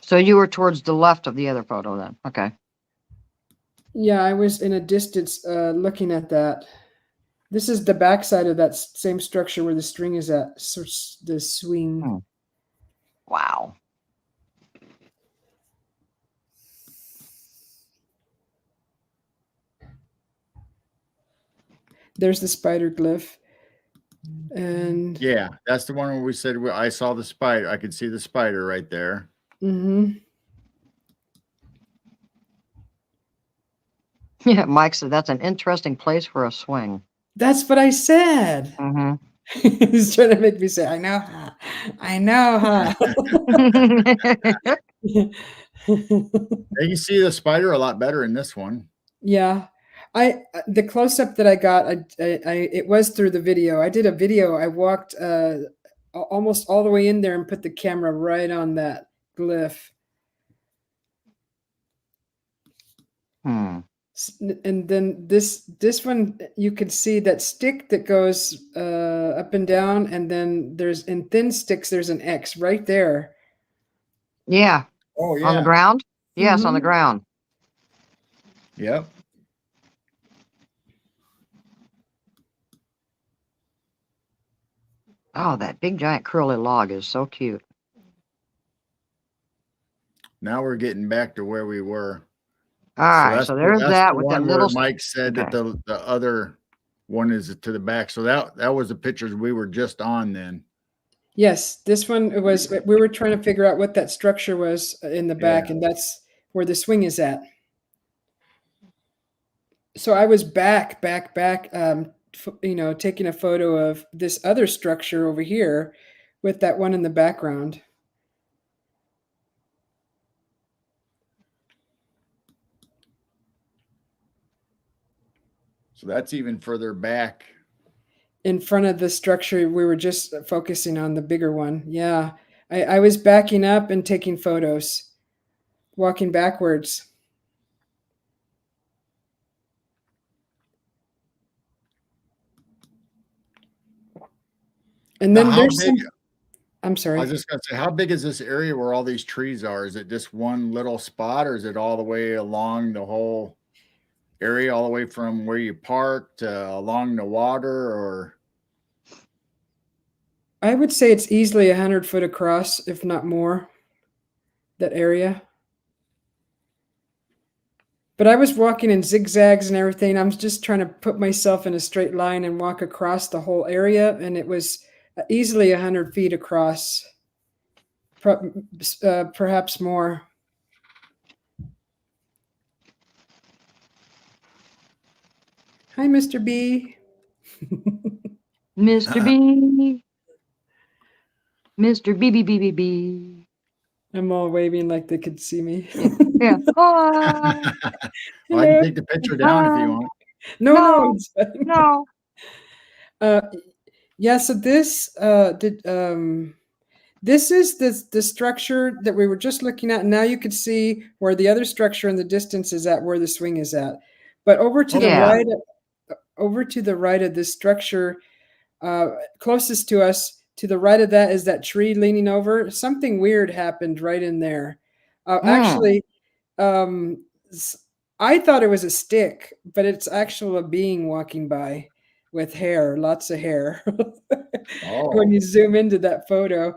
So you were towards the left of the other photo then. Okay. Yeah, I was in a distance looking at that. This is the backside of that same structure where the string is at, so the swing. Hmm. Wow. There's the spider glyph. And yeah, that's the one where we said I saw the spider. I could see the spider right there. Mm-hmm. Yeah, Mike said that's an interesting place for a swing. That's what I said. Mm-hmm. He's trying to make me say, I know, huh? I know, huh? You see the spider a lot better in this one. Yeah. The close up that I got, it was through the video. I did a video. I walked almost all the way in there and put the camera right on that glyph. Hmm. And then this one, you could see that stick that goes up and down, and then there's in thin sticks there's an X right there. Yeah. Oh yeah. On the ground? Yes, on the Mhm. ground. Yep. Oh, that big giant curly log is so cute. Now we're getting back to where we were. All right, so there's that the with that one where little. Mike said that Okay. the other one is to the back. So that was the pictures we were just on then. Yes, this one it was. We were trying to figure out what that structure was in the back, Yeah. and that's where the swing is at. So I was back, taking a photo of this other structure over here, with that one in the background. So that's even further back. In front of the structure, we were just focusing on the bigger one. Yeah, I was backing up and taking photos, walking backwards. And then Now, there's some. I'm I sorry. was just gonna say, how big is this area where all these trees are? Is it just one little spot, or is it all the way along the whole area, all the way from where you parked along the water? Or I would say it's easily 100 foot across, if not more. That area. But I was walking in zigzags and everything. I'm just trying to put myself in a straight line and walk across the whole area, and it was easily 100 feet across, perhaps more. Hi, Mr. B. Mr. B. Mr. B B B B B. I'm all waving like they could see me. Yeah. Hi. well, I can take the picture down if you want. No, No. it's fine. No. Yeah, so this this is the structure that we were just looking at. Now you could see where the other structure in the distance is at, where the swing is at. But over to the Yeah. right, of this structure, closest to us, to the right of that is that tree leaning over. Something weird happened right in there. Actually, I thought it was a stick, but it's actually a being walking by with hair, lots of hair. Oh. When you zoom into that photo.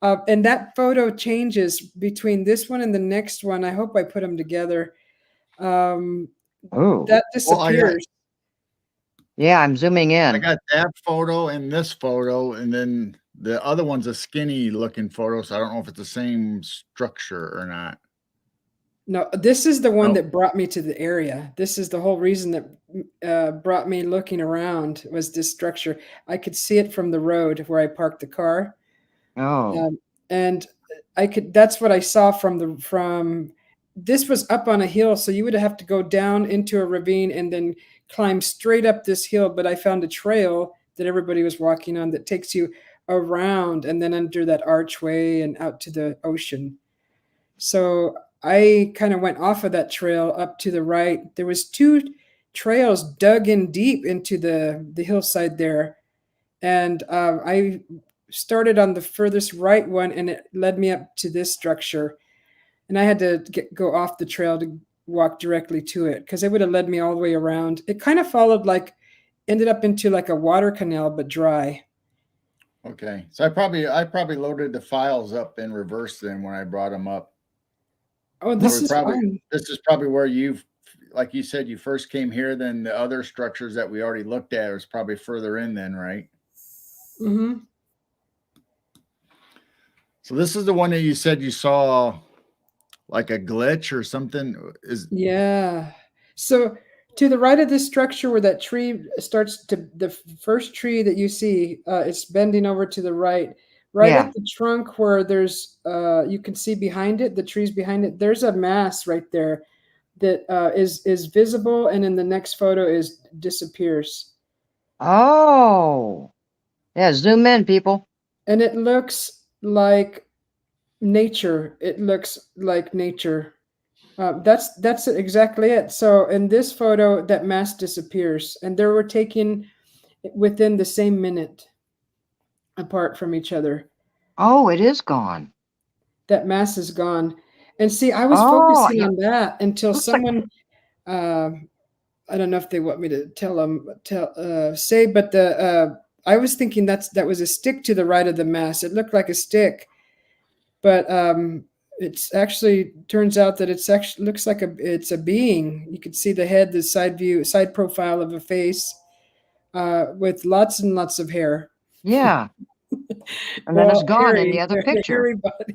And that photo changes between this one and the next one. I hope I put them together. Oh. That disappears. Yeah, I'm zooming I in. got that photo and this photo, and then the other one's a skinny looking photo. So I don't know if it's the same structure or not. No, this is the one Nope. that brought me to the area. This is the whole reason that brought me looking around, was this structure. I could see it from the road where I parked the car. Oh. And that's what I saw from this was up on a hill, so you would have to go down into a ravine and then climb straight up this hill. But I found a trail that everybody was walking on that takes you around and then under that archway and out to the ocean. So I kind of went off of that trail up to the right. There was two trails dug in deep into the hillside there, and I started on the furthest right one, and it led me up to this structure. And I had to go off the trail to walk directly to it because it would have led me all the way around. It kind of followed ended up into like a water canal, but dry. Okay. So I probably loaded the files up in reverse then when I brought them up. Oh, this is probably fun. this is probably where like you said, you first came here. Then the other structures that we already looked at was probably further in then, right? Mm-hmm. So this is the one that you said you saw like a glitch or something. Yeah. So to the right of this structure where that tree starts to the first tree that you see, it's bending over to the right. Right Yeah. at the trunk where there's you can see behind it, the trees behind it, there's a mass right there that is visible, and in the next photo is disappears. Oh. Yeah, zoom in, people. And it looks like nature. It looks like nature. That's exactly it. So in this photo, that mass disappears, and they were taken within the same minute, apart from each other. Oh, it is gone. That mass is gone. And see, I was Oh, focusing yeah. on that until Looks like- someone, I don't know if they want me to say, but I was thinking that was a stick to the right of the mass. It looked like a stick, but it's actually turns out that it's actually looks like it's a being. You could see the head, the side profile of a face with lots and lots of hair. Yeah. And then it's gone in hairy, the other the picture. hairy body.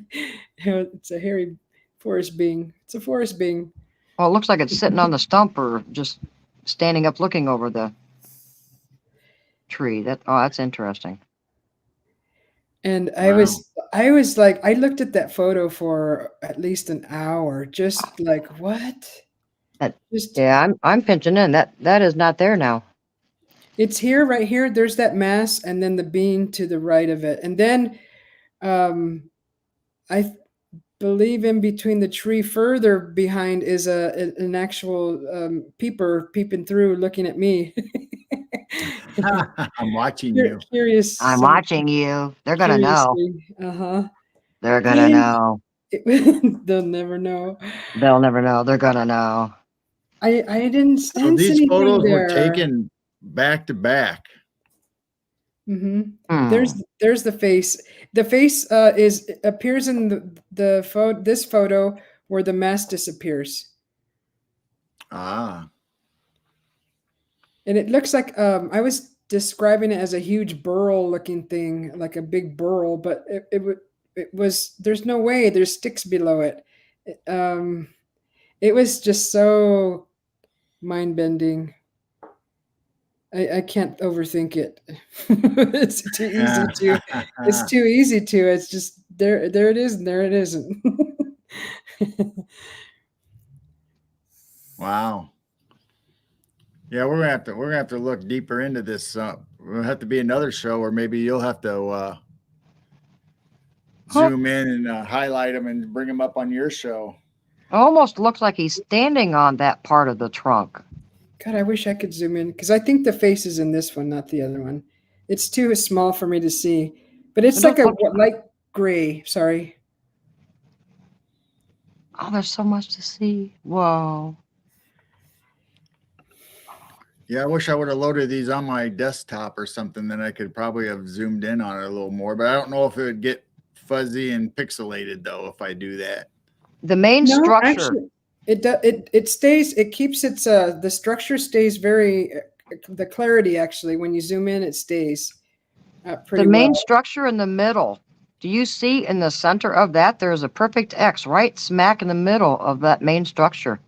It's a hairy forest being. It's a forest being. Well, it looks like it's sitting on the stump or just standing up looking over the tree. That's interesting. And Wow. I was like, I looked at that photo for at least an hour, just like, what? Yeah, I'm pinching in. That is not there now. It's here, right here. There's that mass, and then the bean to the right of it, and then I believe in between the tree further behind is an actual peeper peeping through, looking at me. I'm watching you. Curious. I'm watching you. They're gonna know. Uh-huh. They're gonna know. They'll never know. They'll never know. They're gonna know. I didn't sense So these anything photos there. were taken back to back. Mm-hmm. There's the face. The face appears in the photo. This photo where the mask disappears, Ah. and it looks like I was describing it as a huge burl looking thing, like a big burl, but it was. There's no way. There's sticks below it. It was just so mind bending. I can't overthink it. It's too easy to. It's too easy to. It's just there. There it is, and there it isn't. Wow. Yeah, we're gonna have to look deeper into this. We'll have to be another show, or maybe you'll have to zoom in and highlight them and bring them up on your show. It almost looks like he's standing on that part of the trunk. God, I wish I could zoom in because I think the face is in this one, not the other one. It's too small for me to see, but it's like a light gray. Sorry. Oh, there's so much to see. Whoa. Yeah, I wish I would have loaded these on my desktop or something. Then I could probably have zoomed in on it a little more. But I don't know if it would get fuzzy and pixelated though if I do that. The main structure. Actually, it stays. It keeps its the structure stays very the clarity actually when you zoom in it stays pretty The main well. structure in the middle. Do you see in the center of that there's a perfect X right smack in the middle of that main structure?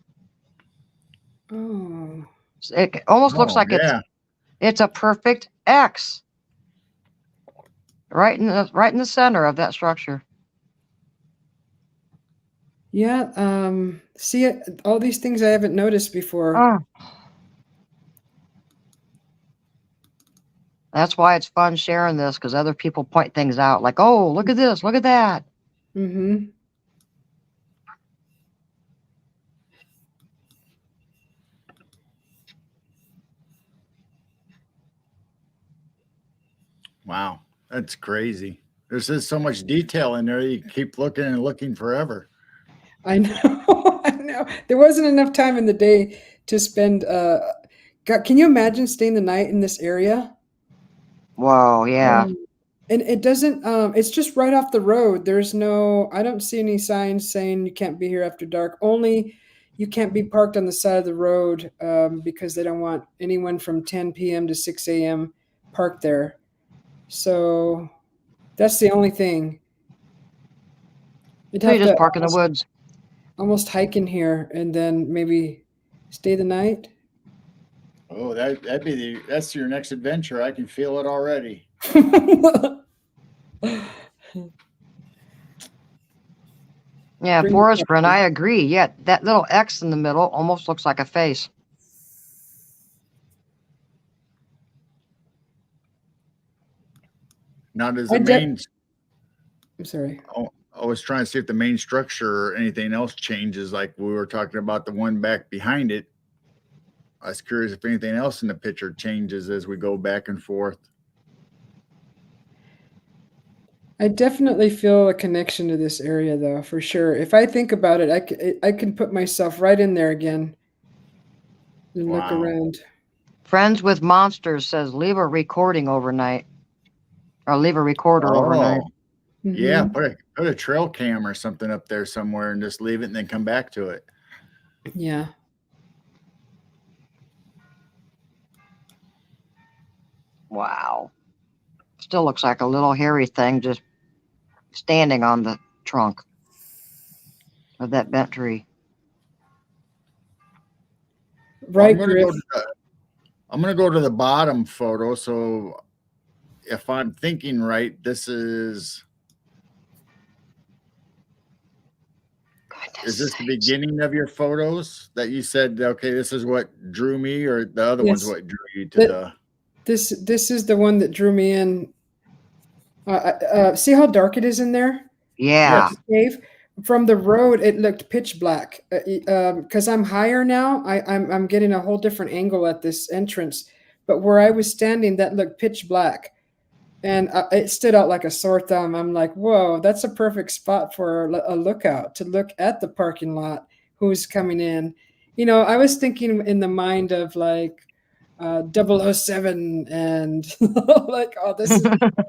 Oh. It almost looks like yeah. it's a perfect X. Right in the center of that structure. Yeah. See, all these things I haven't noticed before. Oh, that's why it's fun sharing this because other people point things out like, oh, look at this, look at that. Mm-hmm. Wow, that's crazy. There's just so much detail in there. You keep looking and looking forever. I know. I know. There wasn't enough time in the day to spend. God, can you imagine staying the night in this area? Whoa, yeah. And it doesn't. It's just right off the road. There's no. I don't see any signs saying you can't be here after dark. Only you can't be parked on the side of the road because they don't want anyone from 10 p.m. to 6 a.m. parked there. So that's the only thing. You'd So you have just to park in the woods. almost hike in here and then maybe stay the night. Oh, that's your next adventure. I can feel it already. Yeah, Bring Forrest Brent, I popcorn. agree. Yeah, that little X in the middle almost looks like a face. Now, does I the de- main? I'm sorry. Oh, I was trying to see if the main structure or anything else changes, like we were talking about the one back behind it. I was curious if anything else in the picture changes as we go back and forth. I definitely feel a connection to this area, though, for sure. If I think about it, I can put myself right in there again and look Wow. around. Friends with Monsters says leave a recording overnight or leave a recorder overnight. Oh, yeah. Hmm. Put a trail cam or something up there somewhere and just leave it and then come back to it. Yeah. Wow. Still looks like a little hairy thing just standing on the trunk of that bent tree. Well, Right, Griff. I'm gonna go to the bottom photo. So if I'm thinking right, this is Goodness this the sakes. beginning of your photos that you said, okay, this is what drew me, or the other one's Yes. what drew you to That the this is the one that drew me in. See how dark it is in there? Yeah. yes. Cave. From the road, it looked pitch black. Because I'm higher now, I'm getting a whole different angle at this entrance. But where I was standing, that looked pitch black, and it stood out like a sore thumb. I'm like, whoa, that's a perfect spot for a lookout to look at the parking lot. Who's coming in? You know, I was thinking in the mind of like 007 and like, oh, this is.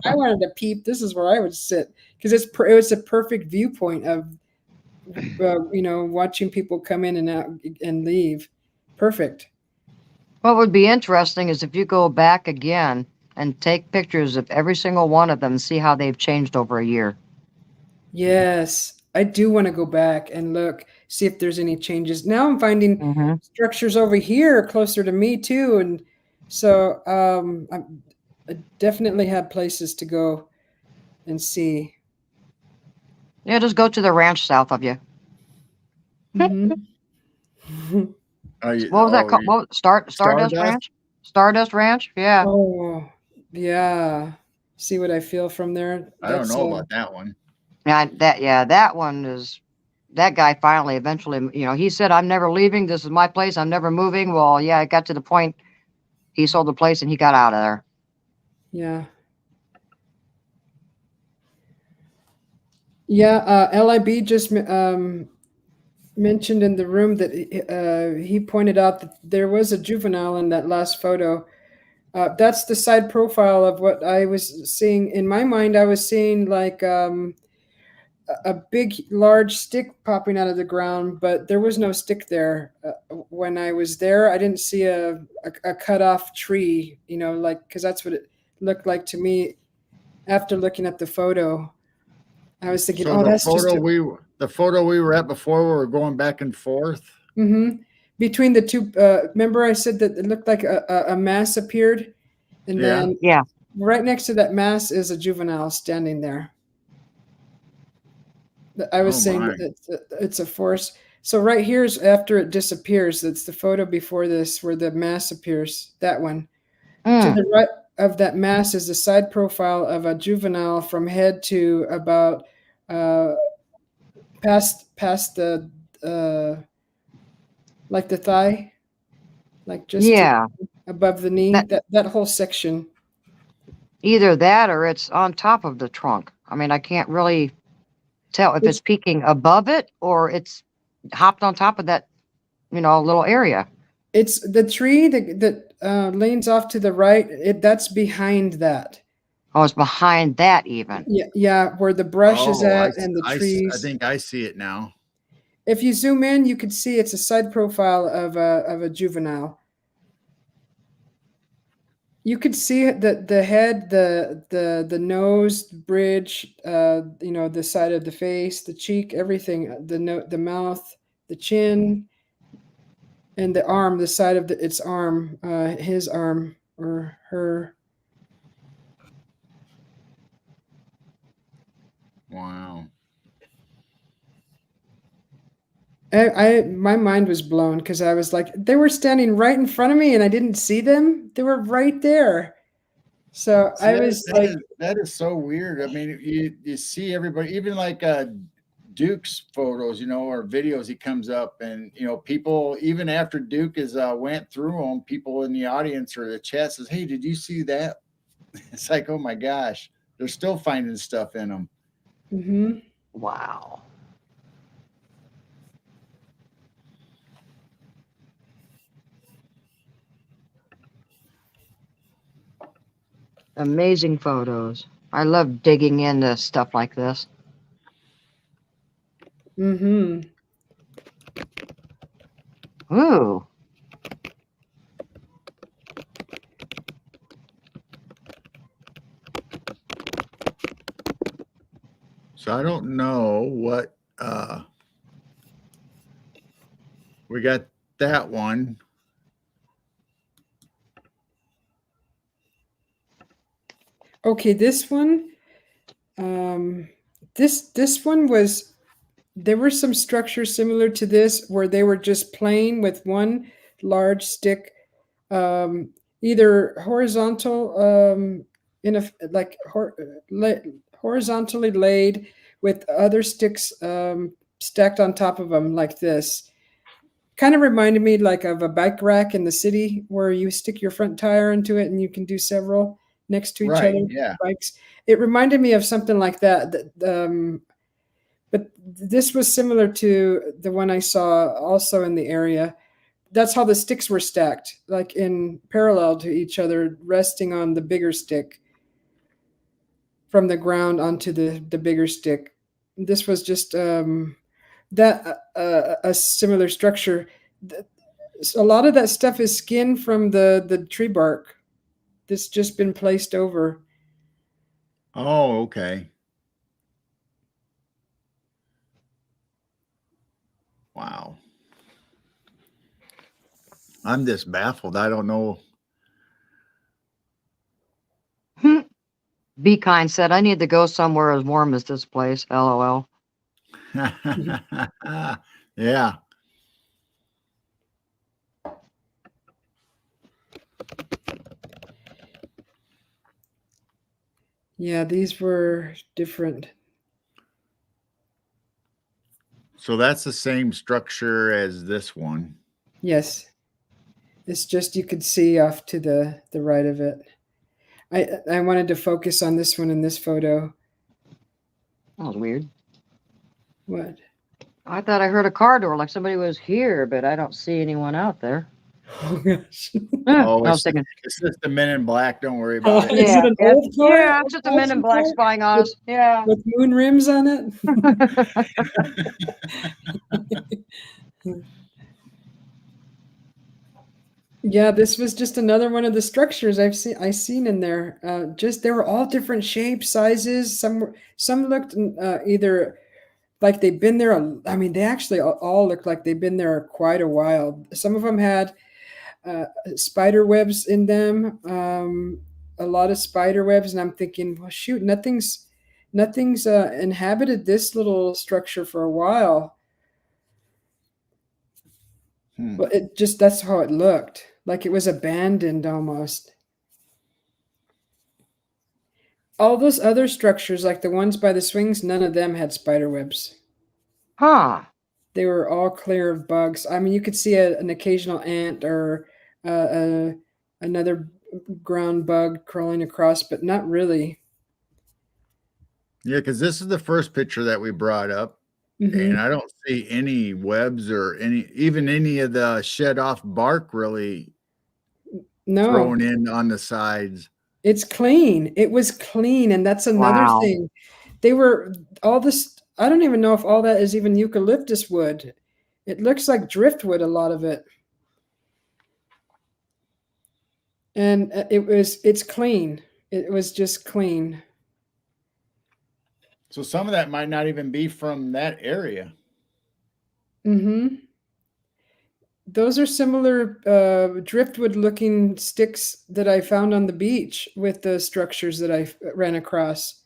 I wanted to peep. This is where I would sit because it was a perfect viewpoint of watching people come in and out and leave. Perfect. What would be interesting is if you go back again and take pictures of every single one of them and see how they've changed over a year. Yes, I do want to go back and look, see if there's any changes. Now I'm finding Mm-hmm. structures over here closer to me too, and so I definitely have places to go and see. Yeah, just go to the ranch south of you. Mhm. What was that called? What, Stardust Stardust? Ranch? Stardust Ranch? Yeah. Oh, yeah. See what I feel from there. I don't That's know about that one. That one is that guy finally eventually, he said, I'm never leaving. This is my place. I'm never moving. Well, yeah, it got to the point he sold the place and he got out of there. yeah. Yeah, LIB just mentioned in the room that he pointed out that there was a juvenile in that last photo. That's the side profile of what I was seeing. In my mind, I was seeing like a big, large stick popping out of the ground, but there was no stick there. When I was there, I didn't see a cut off tree, like, because that's what it looked like to me after looking at the photo. I was thinking, So oh, that's just the photo we were at before, we were going back and forth. between the two. Remember, I said that it looked like a mass appeared, and Yeah. then right next to that mass is a juvenile standing there. I was Oh saying my. that it's a forest. So right here is after it disappears. It's the photo before this where the mass appears. That one. To Mm, the right of that mass is the side profile of a juvenile from head to about uh, past the like the thigh, like just yeah, above the knee. that That whole section. either that or it's on top of the trunk. I mean, I can't really tell if it's It's peeking above it or it's hopped on top of that, little area. it's the tree that leans off to the right. That's behind that. Oh, it's behind that even. Yeah, yeah, where the brush is Oh, at and the I trees. think I see it now. If you zoom in, you could see it's a side profile of a juvenile. You could see the head, the nose, bridge, the side of the face, the cheek, everything, the mouth, the chin, and the arm, the side of its arm, his arm or her. Wow. My mind was blown because I was like, they were standing right in front of me and I didn't see them. They were right there. So See, I was like, that is so weird. I mean, you see everybody, even like Duke's photos, or videos. He comes up, and people, even after Duke is went through them, people in the audience or the chat says, "Hey, did you see that?" It's like, oh my gosh, they're still finding stuff in them. mm-hmm. Wow. Amazing photos. I love digging into stuff like this. Mm-hmm. Ooh. So I don't know what we got that one. Okay, this one, um, this one was, there were some structures similar to this where they were just plain with one large stick, um, either horizontal, in a like horizontally laid with other sticks stacked on top of them like this. Kind of reminded me like of a bike rack in the city where you stick your front tire into it and you can do several next to each Right. other Yeah. bikes. It reminded me of something like that. But this was similar to the one I saw also in the area. That's how the sticks were stacked, like in parallel to each other, resting on the bigger stick from the ground onto the bigger stick. This was just a similar structure. A lot of that stuff is skin from the tree bark that's just been placed over. Oh, okay. Wow. I'm just baffled. I don't know. Be kind said, I need to go somewhere as warm as this place. LOL. Yeah. Yeah, these were different. So that's the same structure as this one. Yes, it's just you could see off to the right of it. I wanted to focus on this one in this photo. That was weird. What? I thought I heard a car door like somebody was here, but I don't see anyone out there. Oh gosh. Oh, I was thinking, it's just the Men in Black. Don't worry about it. Is it an old car? yeah, it's just a Men in Old Black car spying on us. Yeah. with moon rims on it? Yeah, this was just another one of the structures I seen in there. Just they were all different shapes, sizes. Some looked either like they've been there. I mean, they actually all looked like they've been there quite a while. Some of them had spider webs in them, a lot of spider webs, and I'm thinking, well, shoot, Nothing's inhabited this little structure for a while. Well, that's how it looked. Like it was abandoned almost. All those other structures, like the ones by the swings, none of them had spider webs. Huh. They were all clear of bugs. I mean, you could see an occasional ant or another ground bug crawling across, but not really. Yeah, because this is the first picture that we brought up, and I don't see any webs or any of the shed off bark really thrown in on the sides. It's clean. It was clean, and that's another Wow. thing. They were all this. I don't even know if all that is even eucalyptus wood. It looks like driftwood, a lot of it. And it's clean. It was just clean. So some of that might not even be from that area. Those are similar driftwood looking sticks that I found on the beach with the structures that I ran across.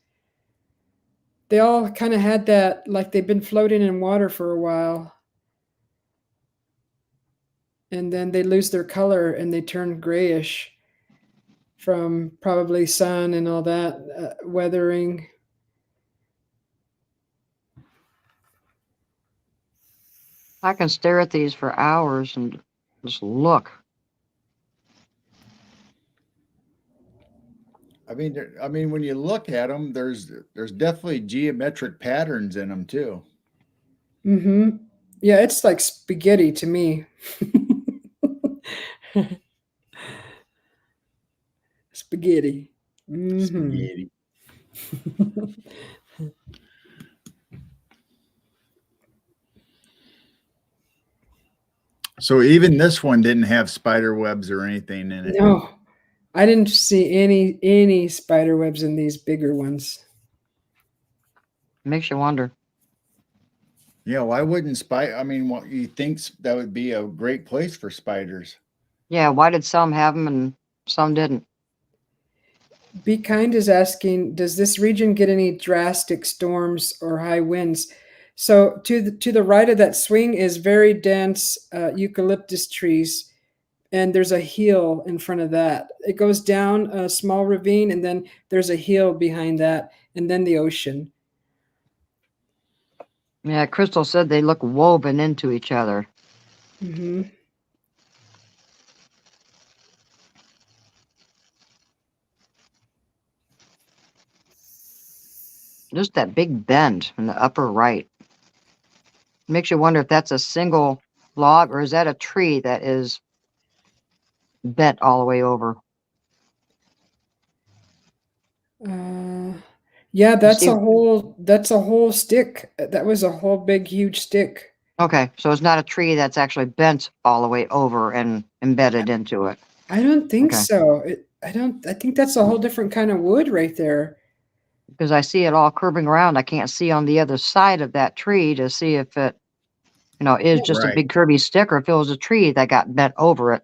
They all kind of had that, like they've been floating in water for a while. And then they lose their color and they turn grayish from probably sun and all that weathering. I can stare at these for hours and just look. I mean, when you look at them, there's definitely geometric patterns in them too. Yeah, it's like spaghetti to me. Spaghetti. Spaghetti. So even this one didn't have spider webs or anything in it. No, I didn't see any spider webs in these bigger ones. Makes you wonder. Yeah, why wouldn't I mean, what you think that would be a great place for spiders? Yeah, why did some have them and some didn't? Be Kind is asking, does this region get any drastic storms or high winds? So to the right of that swing is very dense eucalyptus trees, and there's a hill in front of that. It goes down a small ravine, and then there's a hill behind that, and then the ocean. Yeah, Crystal said they look woven into each other. Just that big bend in the upper right. Makes you wonder if that's a single log or is that a tree that is bent all the way over? Yeah, that's a whole stick. That was a whole big huge stick. Okay, so it's not a tree that's actually bent all the way over and embedded into it. I don't think so. I think that's a whole different kind of wood right there. Because I see it all curving around. I can't see on the other side of that tree to see if it, is just a big curvy stick or if it was a tree that got bent over it.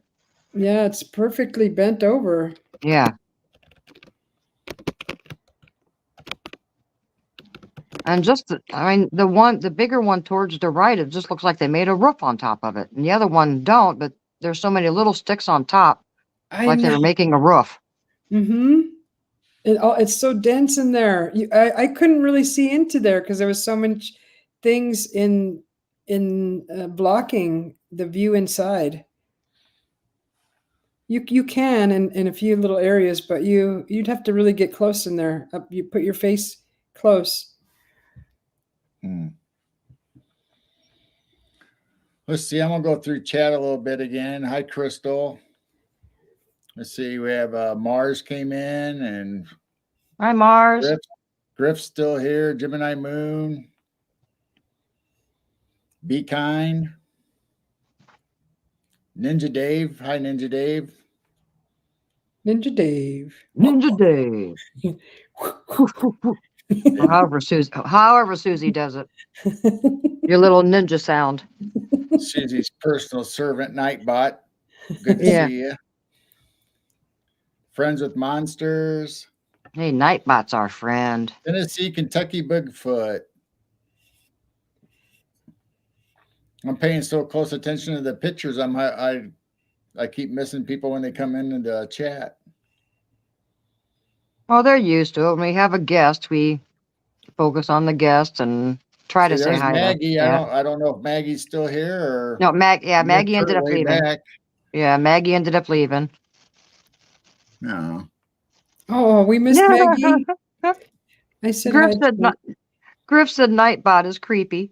Yeah, it's perfectly bent over. Yeah. And the bigger one towards the right, it just looks like they made a roof on top of it. And the other one don't, but there's so many little sticks on top, like they were making a roof. It's so dense in there. I couldn't really see into there because there was so much things in blocking the view inside. You can in a few little areas, but you'd have to really get close in there. You put your face close. Let's see. I'm gonna go through chat a little bit again. Hi, Crystal. Let's see. We have Mars came in, and hi Mars. Griff's still here. Gemini Moon. Be Kind. Ninja Dave. Hi, Ninja Dave. Ninja Dave. Ninja Dave. However Susie does it. Your little ninja sound. Susie's personal servant, Nightbot. Good to see you. Friends with Monsters. Hey, Nightbot's our friend. Tennessee, Kentucky Bigfoot. I'm paying so close attention to the pictures. I keep missing people when they come in the chat. Well, they're used to it. When we have a guest, we focus on the guest and try to say There's hi Maggie. to. I don't know if Maggie's still here or No, Maggie missed her ended up way leaving. back. Yeah, Maggie ended up leaving. No. Oh, we missed Maggie. I said Griff hi. said, Griff said Nightbot is creepy.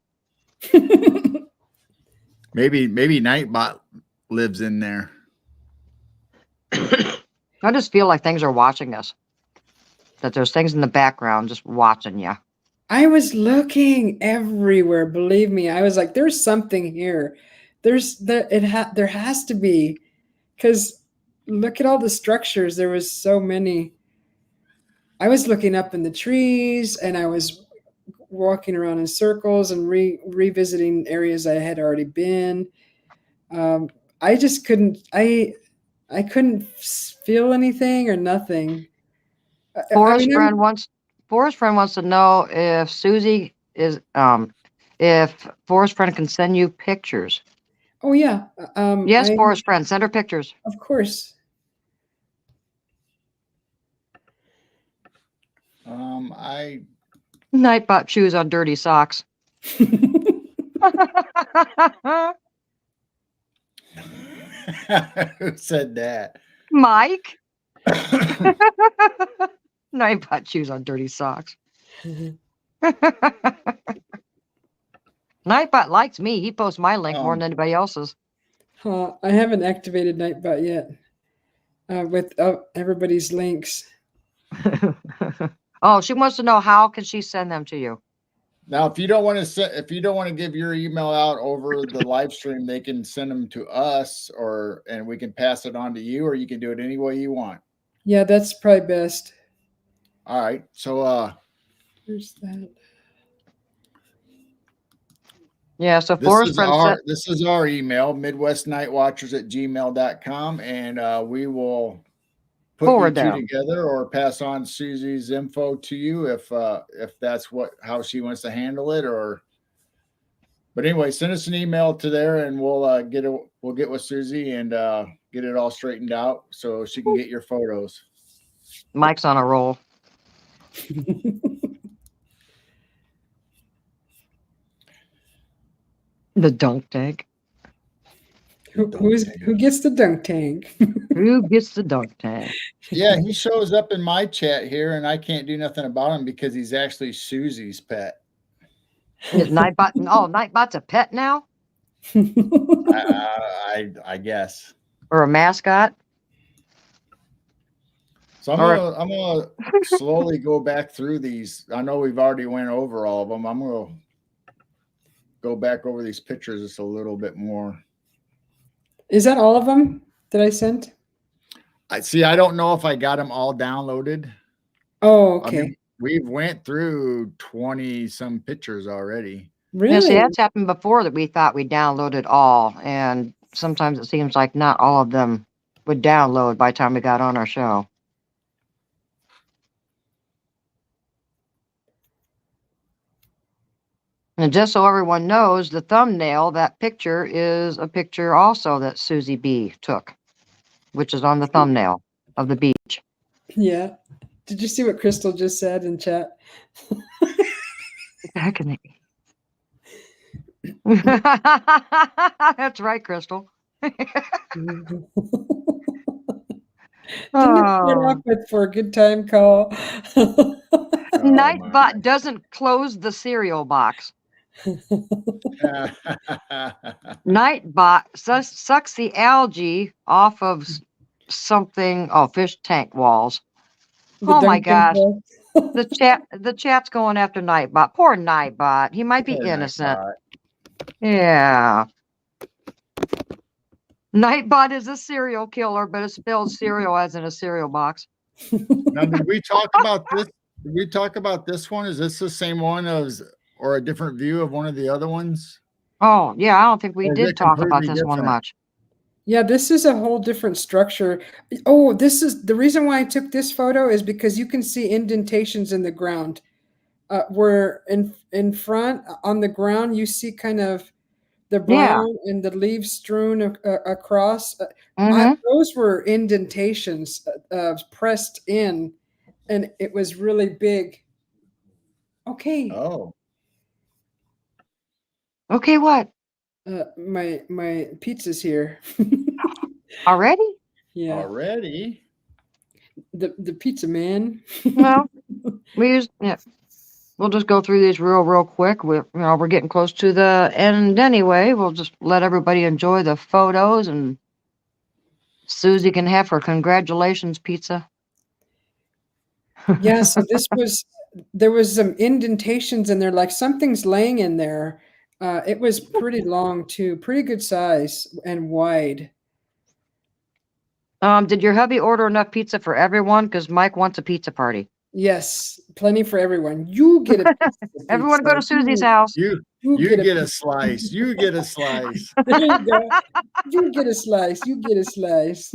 Maybe Nightbot lives in there. I just feel like things are watching us. That there's things in the background just watching you. I was looking everywhere. Believe me, I was like, "There's something here. There has to be," because look at all the structures. There was so many. I was looking up in the trees, and I was walking around in circles and revisiting areas I had already been. I just couldn't. I couldn't feel anything or nothing. Forest friend wants to know if Susie is if Forest friend can send you pictures. Oh yeah. Yes, Forest friend, send her pictures. Of course. Nightbot chews on dirty socks. Who said that? Mike. Nightbot chews on dirty socks. Nightbot likes me. He posts my link more than anybody else's. I haven't activated Nightbot yet with everybody's links. Oh, she wants to know how can she send them to you? Now, if you don't want to give your email out over the live stream, they can send them to us, and we can pass it on to you, or you can do it any way you want. Yeah, that's probably best. All right. So where's that? Yeah, so Forest friend this is our email, midwestnightwatchers@gmail.com, and we will put forward you two them together or pass on Susie's info to you if that's how she wants to handle it. But anyway, send us an email to there, and we'll get with Susie and get it all straightened out so she can get your photos. Mike's on a roll. The dunk tank. Who gets the dunk tank? Who gets the dunk tank? Yeah, he shows up in my chat here, and I can't do nothing about him because he's actually Susie's pet. Is Nightbot? Oh, Nightbot's a pet now. I guess. Or a mascot. So I'm gonna slowly go back through these. I know we've already went over all of them. I'm gonna go back over these pictures just a little bit more. Is that all of them that I sent? I don't know if I got them all downloaded. Oh, okay. I mean, we've went through 20 some pictures already. Really? Yeah, see, that's happened before that we thought we downloaded all, and sometimes it seems like not all of them would download by the time we got on our show. And just so everyone knows, the thumbnail, that picture is a picture also that Susie B took, which is on the thumbnail of the beach. Yeah. Did you see what Crystal just said in chat? Back in the... That's right, Crystal. Didn't start off with for a good time call. Nightbot doesn't close the cereal box. Nightbot sucks the algae off of something. Oh, fish tank walls. Oh my gosh. The chat's going after Nightbot. Poor Nightbot. He might be innocent. Nightbot. Yeah. Nightbot is a serial killer, but it's spelled cereal as in a cereal box. Now, did we talk about this? Did we talk about this one? Is this the same one or a different view of one of the other ones? Oh, yeah. I don't think we did talk about this one much. Yeah, this is a whole different structure. Oh, this is the reason why I took this photo is because you can see indentations in the ground. Where in front on the ground you see kind of the Yeah. brown and the leaves strewn across. Mm-hmm. Those were indentations pressed in, and it was really big. Okay, Oh, Okay, what? my pizza's here. Already? Yeah, already? the pizza man. Well, yeah. We'll just go through these real quick. We're getting close to the end anyway. We'll just let everybody enjoy the photos, and Susie can have her congratulations pizza. Yeah, so there was some indentations in there, like something's laying in there. It was pretty long too, pretty good size and wide. Did your hubby order enough pizza for everyone? Because Mike wants a pizza party. Yes, plenty for everyone. You get a piece of Everyone go to pizza. Susie's house. You You get a get a piece. slice. You get a slice. There you go. You get a slice. You get a slice.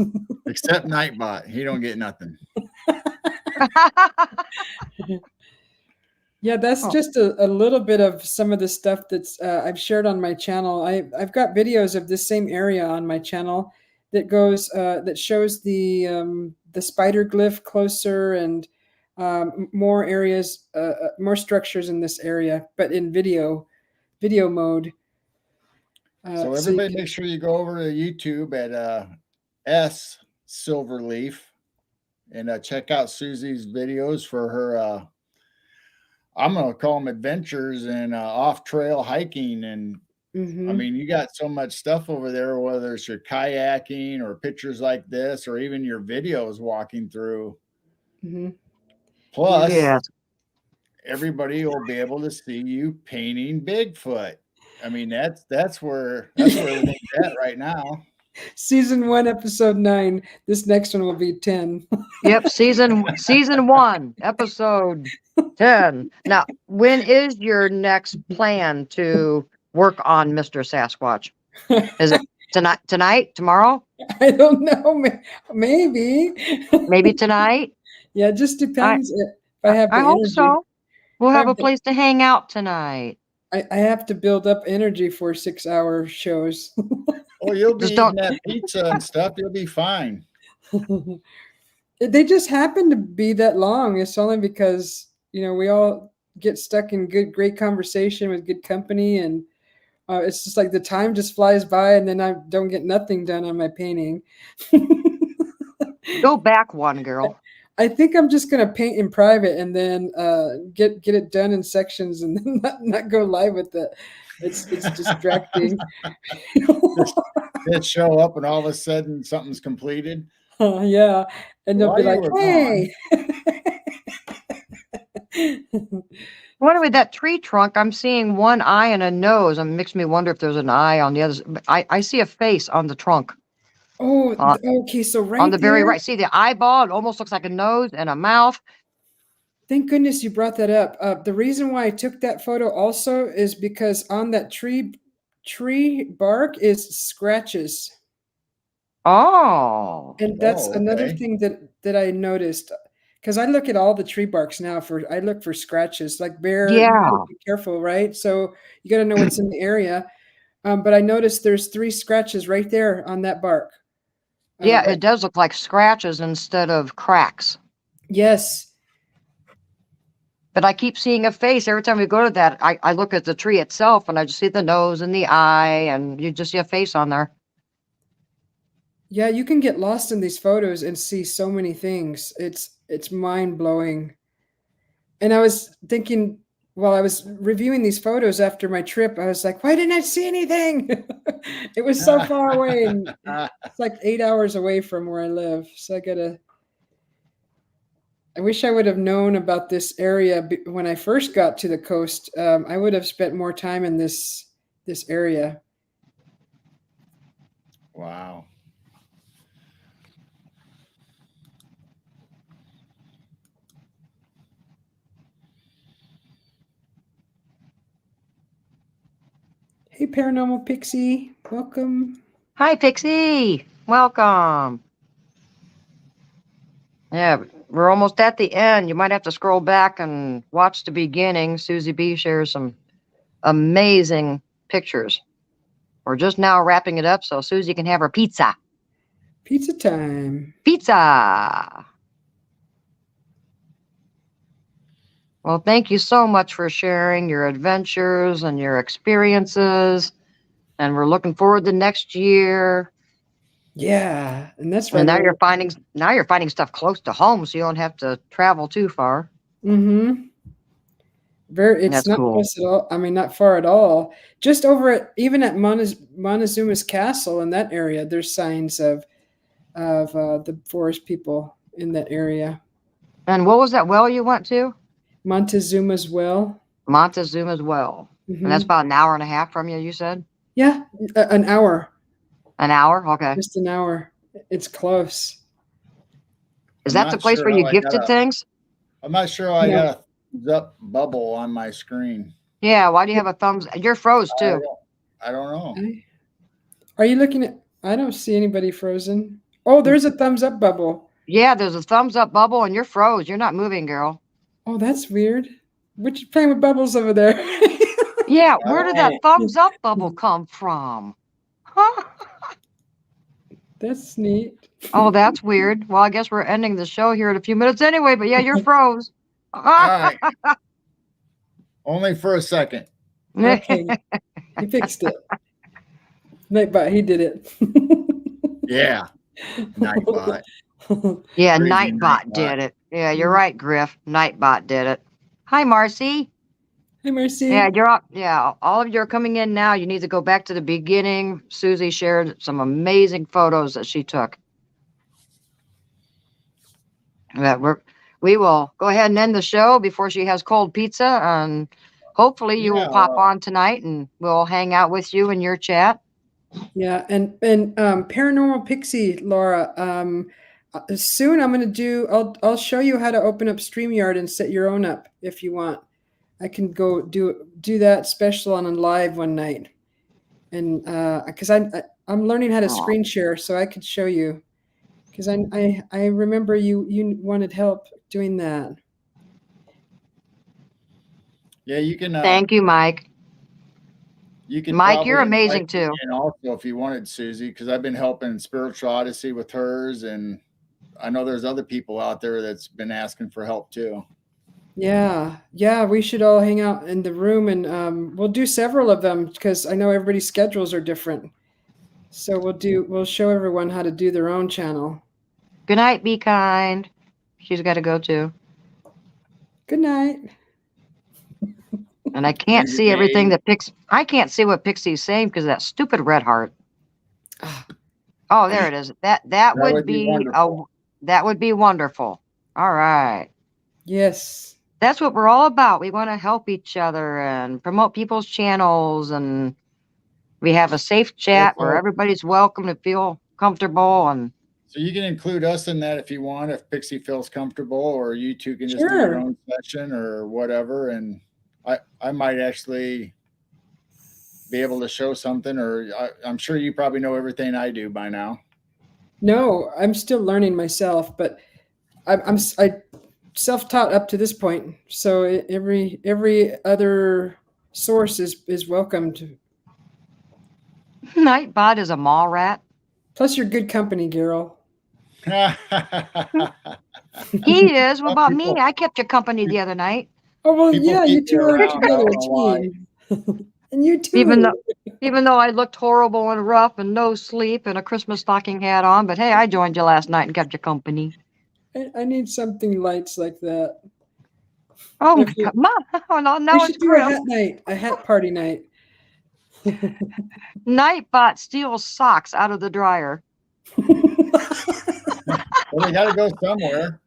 Except Nightbot. He don't get nothing. Yeah, that's Oh. just a little bit of some of the stuff that's I've shared on my channel. I've got videos of this same area on my channel that goes that shows the spider glyph closer and more areas, more structures in this area, but in video mode. So So you everybody can, make sure you go over to YouTube at S Silverleaf and check out Susie's videos for her I'm gonna call them adventures and off trail hiking. And I Mhm. mean, you got so much stuff over there, whether it's your kayaking or pictures like this, or even your videos walking through. Mhm. Plus, Yes. everybody will be able to see you painting Bigfoot. I mean, that's where everything's at right now. Season 1, episode 9. This next one will be 10. Yep. Season 1, episode 10. Now, when is your next plan to work on Mr. Sasquatch? Is it tonight, tomorrow, I don't know. Maybe. maybe tonight? Yeah, it just I depends if I have I the hope energy. so. We'll If I have have a place to hang out tonight. I have to build up energy for 6-hour shows. Oh, you'll be Just eating don't. that pizza and stuff. You'll be fine. They just happen to be that long. It's only because, we all get stuck in great conversation with good company, and it's just like the time just flies by, and then I don't get nothing done on my painting. Go back one, girl. I think I'm just gonna paint in private and then get it done in sections and then not go live with it. It's distracting. Just show up and all of a sudden something's completed. Yeah, and they'll While be you like, were gone, "Hey." Well, anyway, that tree trunk, I'm seeing one eye and a nose. It makes me wonder if there's an eye on the other. I see a face on the trunk. Oh, Uh, okay. So on right the very there, right. See the eyeball? It almost looks like a nose and a mouth. thank goodness you brought that up. The reason why I took that photo also is because on that tree bark is scratches. Oh. And that's oh, another okay. thing that I noticed, because I look at all the tree barks now I look for scratches. Like bear, you gotta Yeah. be careful, right? So you gotta know what's in the area. But I noticed there's 3 scratches right there on that bark. Yeah, Right. it does look like scratches instead of cracks. Yes. But I keep seeing a face every time we go to that. I look at the tree itself and I just see the nose and the eye, and you just see a face on there. Yeah, you can get lost in these photos and see so many things. It's mind blowing. And I was thinking while I was reviewing these photos after my trip, I was like, why didn't I see anything? It was so far away, and it's like 8 hours away from where I live. So I wish I would have known about this area when I first got to the coast. I would have spent more time in this area. Wow. Hey, Paranormal Pixie, welcome. Hi, Pixie. Welcome. Yeah, we're almost at the end. You might have to scroll back and watch the beginning. Susie B shares some amazing pictures. We're just now wrapping it up so Susie can have her pizza. Pizza time. Pizza. Well, thank you so much for sharing your adventures and your experiences. And we're looking forward to next year. Yeah, and that's right. And now you're finding stuff close to home, so you don't have to travel too far. Mm-hmm. It's That's not cool. close at all. I mean, not far at all. Just over at even at Montezuma's Castle in that area, there's signs of the forest people in that area. And what was that well you went to? Montezuma's Well. Montezuma's Well. And that's Mm-hmm. about an hour and a half from you, you said? Yeah, an hour. An hour? Okay. Just an hour. It's close. Is I'm that the not place sure where how you I gifted got a- things? I'm not sure how I No. got a thumbs up bubble on my screen. Yeah, why do you have a thumbs? You're froze too. I don't know. Are you looking at? I don't see anybody frozen. Oh, there's a thumbs up bubble. Yeah, there's a thumbs up bubble and you're froze. You're not moving, girl. Oh, that's weird. What you playing with bubbles over there? Yeah, where did that Oh. thumbs up bubble come from? Huh? That's neat. Oh, that's weird. Well, I guess we're ending the show here in a few minutes anyway, but yeah, you're froze. All right. Only for a second. Okay, he fixed it. Nightbot, he did it. Yeah. Nightbot. Yeah, Crazy Nightbot Nightbot. did it. Yeah, you're right, Griff. Nightbot did it. Hi, Marcy. Hey, Mercy. Yeah, you're up. Yeah, all of you are coming in now. You need to go back to the beginning. Susie shared some amazing photos that she took. That we will go ahead and end the show before she has cold pizza, and hopefully you will Yeah, pop on tonight, and we'll hang out with you in your chat. Yeah, and Paranormal Pixie, Laura. Soon I'm gonna do. I'll show you how to open up StreamYard and set your own up if you want. I can go do that special on a live one night, and because I'm learning how to Aw. screen share, so I could show you. Because I remember you wanted help doing that. yeah, you can. Thank you, Mike. You can. Mike, probably you're amazing invite me too. in also, if you wanted, Susie, because I've been helping Spiritual Odyssey with hers, and I know there's other people out there that's been asking for help too. Yeah, we should all hang out in the room, and we'll do several of them because I know everybody's schedules are different. So we'll show everyone how to do their own channel. Good night. Be kind. She's got to go too. Good night. And I can't see everything that I can't see what Pixie's saying because of that stupid red heart. Oh, there it is. That would be wonderful. that would be wonderful. All right. Yes. That's what we're all about. We want to help each other and promote people's channels, and we have a safe chat where everybody's welcome to feel comfortable. And So you can include us in that if you want, if Pixie feels comfortable, or you two can just do your own session or whatever. And I might actually be able to show something, or I'm sure you probably know everything I do by now. No, I'm still learning myself, but I self-taught up to this point. So every other source is welcomed. Nightbot is a mall rat. Plus, you're good company, Carol. He is. What about me? I kept you company the other night. Oh well, People yeah, you keep two me are around, together, I a don't know why. team. And you too. Even though I looked horrible and rough and no sleep and a Christmas stocking hat on, but hey, I joined you last night and kept you company. I need something lights like that. Oh my If you- God, Mom! Oh, no, now we it's should do a Griff. hat night, a hat party night. Nightbot steals socks out of the dryer. Well, they got to go somewhere.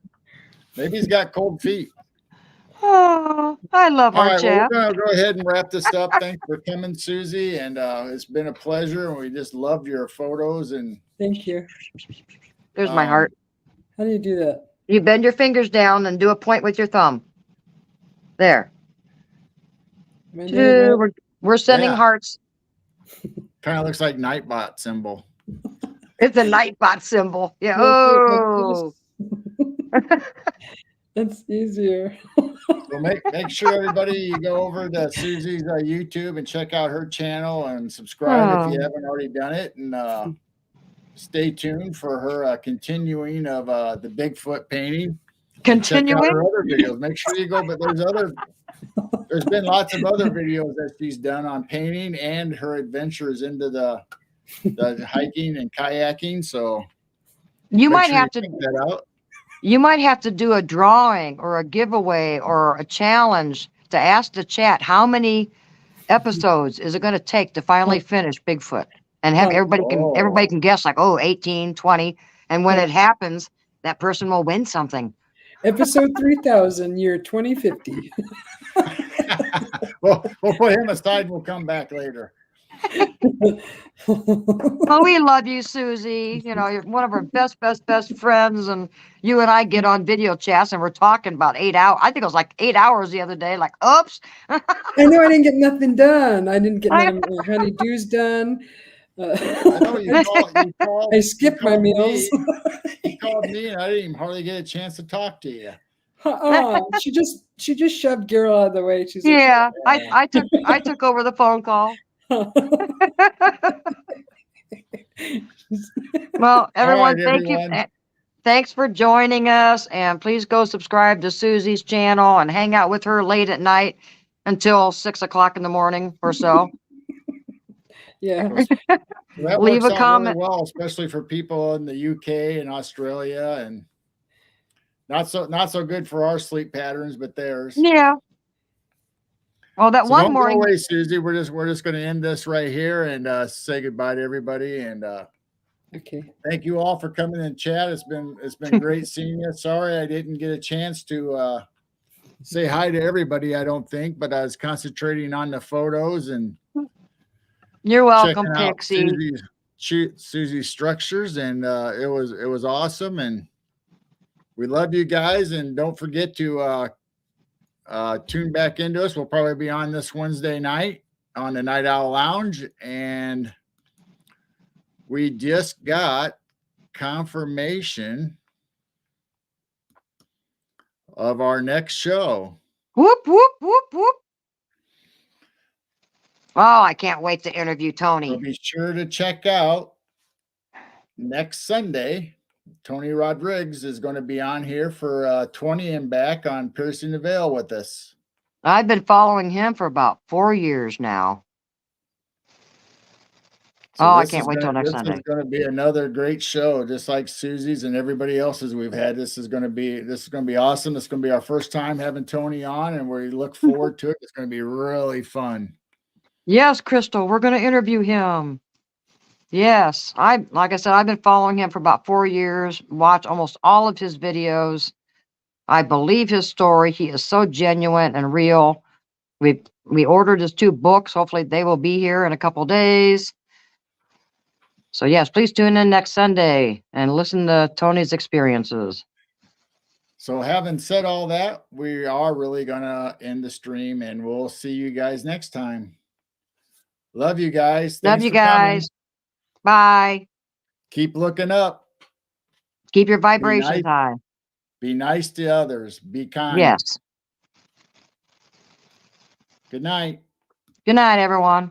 Maybe he's got cold feet. Oh, I love All our right, well, chat. we're going to go ahead and wrap this up. Thanks for coming, Susie. And it's been a pleasure. And we just loved your photos. And Thank you. There's my heart. How do you do that? You bend your fingers down and do a point with your thumb. There. Am I doing it right? We're sending Yeah. hearts. kind of looks like Nightbot symbol. It's a Nightbot symbol. Yeah. Like Oh. this. That's easier. So make sure everybody you go over to Susie's YouTube and check out her channel and subscribe if you Oh. haven't already done it, and stay tuned for her continuing of the Bigfoot painting. And check out Continuing. her other videos. Make sure you go, but there's been lots of other videos that she's done on painting and her adventures into the hiking and kayaking. So You make might sure have you to. check that out. You might have to do a drawing or a giveaway or a challenge to ask the chat how many episodes is it going to take to finally finish Bigfoot, and have everybody can guess like, oh, 18, 20. And when it happens, that person will win something. Episode 3000, year 2050. Well, we'll put him aside and we'll come back later. Oh, we love you, Susie. You know, you're one of our best friends. And you and I get on video chats and we're talking about 8 hours. I think it was like 8 hours the other day. Like, oops. I know I didn't get nothing done. I didn't get none of my honeydews done. I know you called. I skipped my meals. You called me, and I didn't even hardly get a chance to talk to you. She just shoved Carol out of the way. She's Yeah, like, I took over the phone call. Well, everyone, right, thank everyone. you. Thanks for joining us, and please go subscribe to Susie's channel and hang out with her late at night until 6 o'clock in the morning or so. Yeah. So that Leave works a out comment. really well, especially for people in the UK and Australia, and not so good for our sleep patterns, but theirs. Yeah. Well, that So one don't morning. go away, Susie. We're just going to end this right here and say goodbye to everybody. And Okay. thank you all for coming in chat. It's been great seeing you. Sorry I didn't get a chance to say hi to everybody. I don't think, but I was concentrating on the photos and You're welcome, checking out Pixie. Susie's structures, and it was awesome. And we love you guys. And don't forget to tune back into us. We'll probably be on this Wednesday night on the Night Owl Lounge, and we just got confirmation of our next show. Whoop, whoop, whoop, whoop. Oh, I can't wait to interview Tony. So be sure to check out next Sunday. Tony Rodriguez is going to be on here for 20 and back on Piercing the Veil with us. I've been following him for about 4 years now. So I can't wait till next Sunday. This is going to be another great show, just like Susie's and everybody else's we've had. This is going to be awesome. It's going to be our first time having Tony on, and we look forward to it. It's going to be really fun. Yes, Crystal, we're going to interview him. Yes, like I said, I've been following him for about 4 years. Watch almost all of his videos. I believe his story. He is so genuine and real. We ordered his 2 books. Hopefully, they will be here in a couple days. So yes, please tune in next Sunday and listen to Tony's experiences. So having said all that, we are really going to end the stream, and we'll see you guys next time. Love you guys. Love Thanks you for coming. guys. Bye. Keep looking up. Keep your vibrations high. Be nice to others. Be kind. Yes. Good night. Good night, everyone.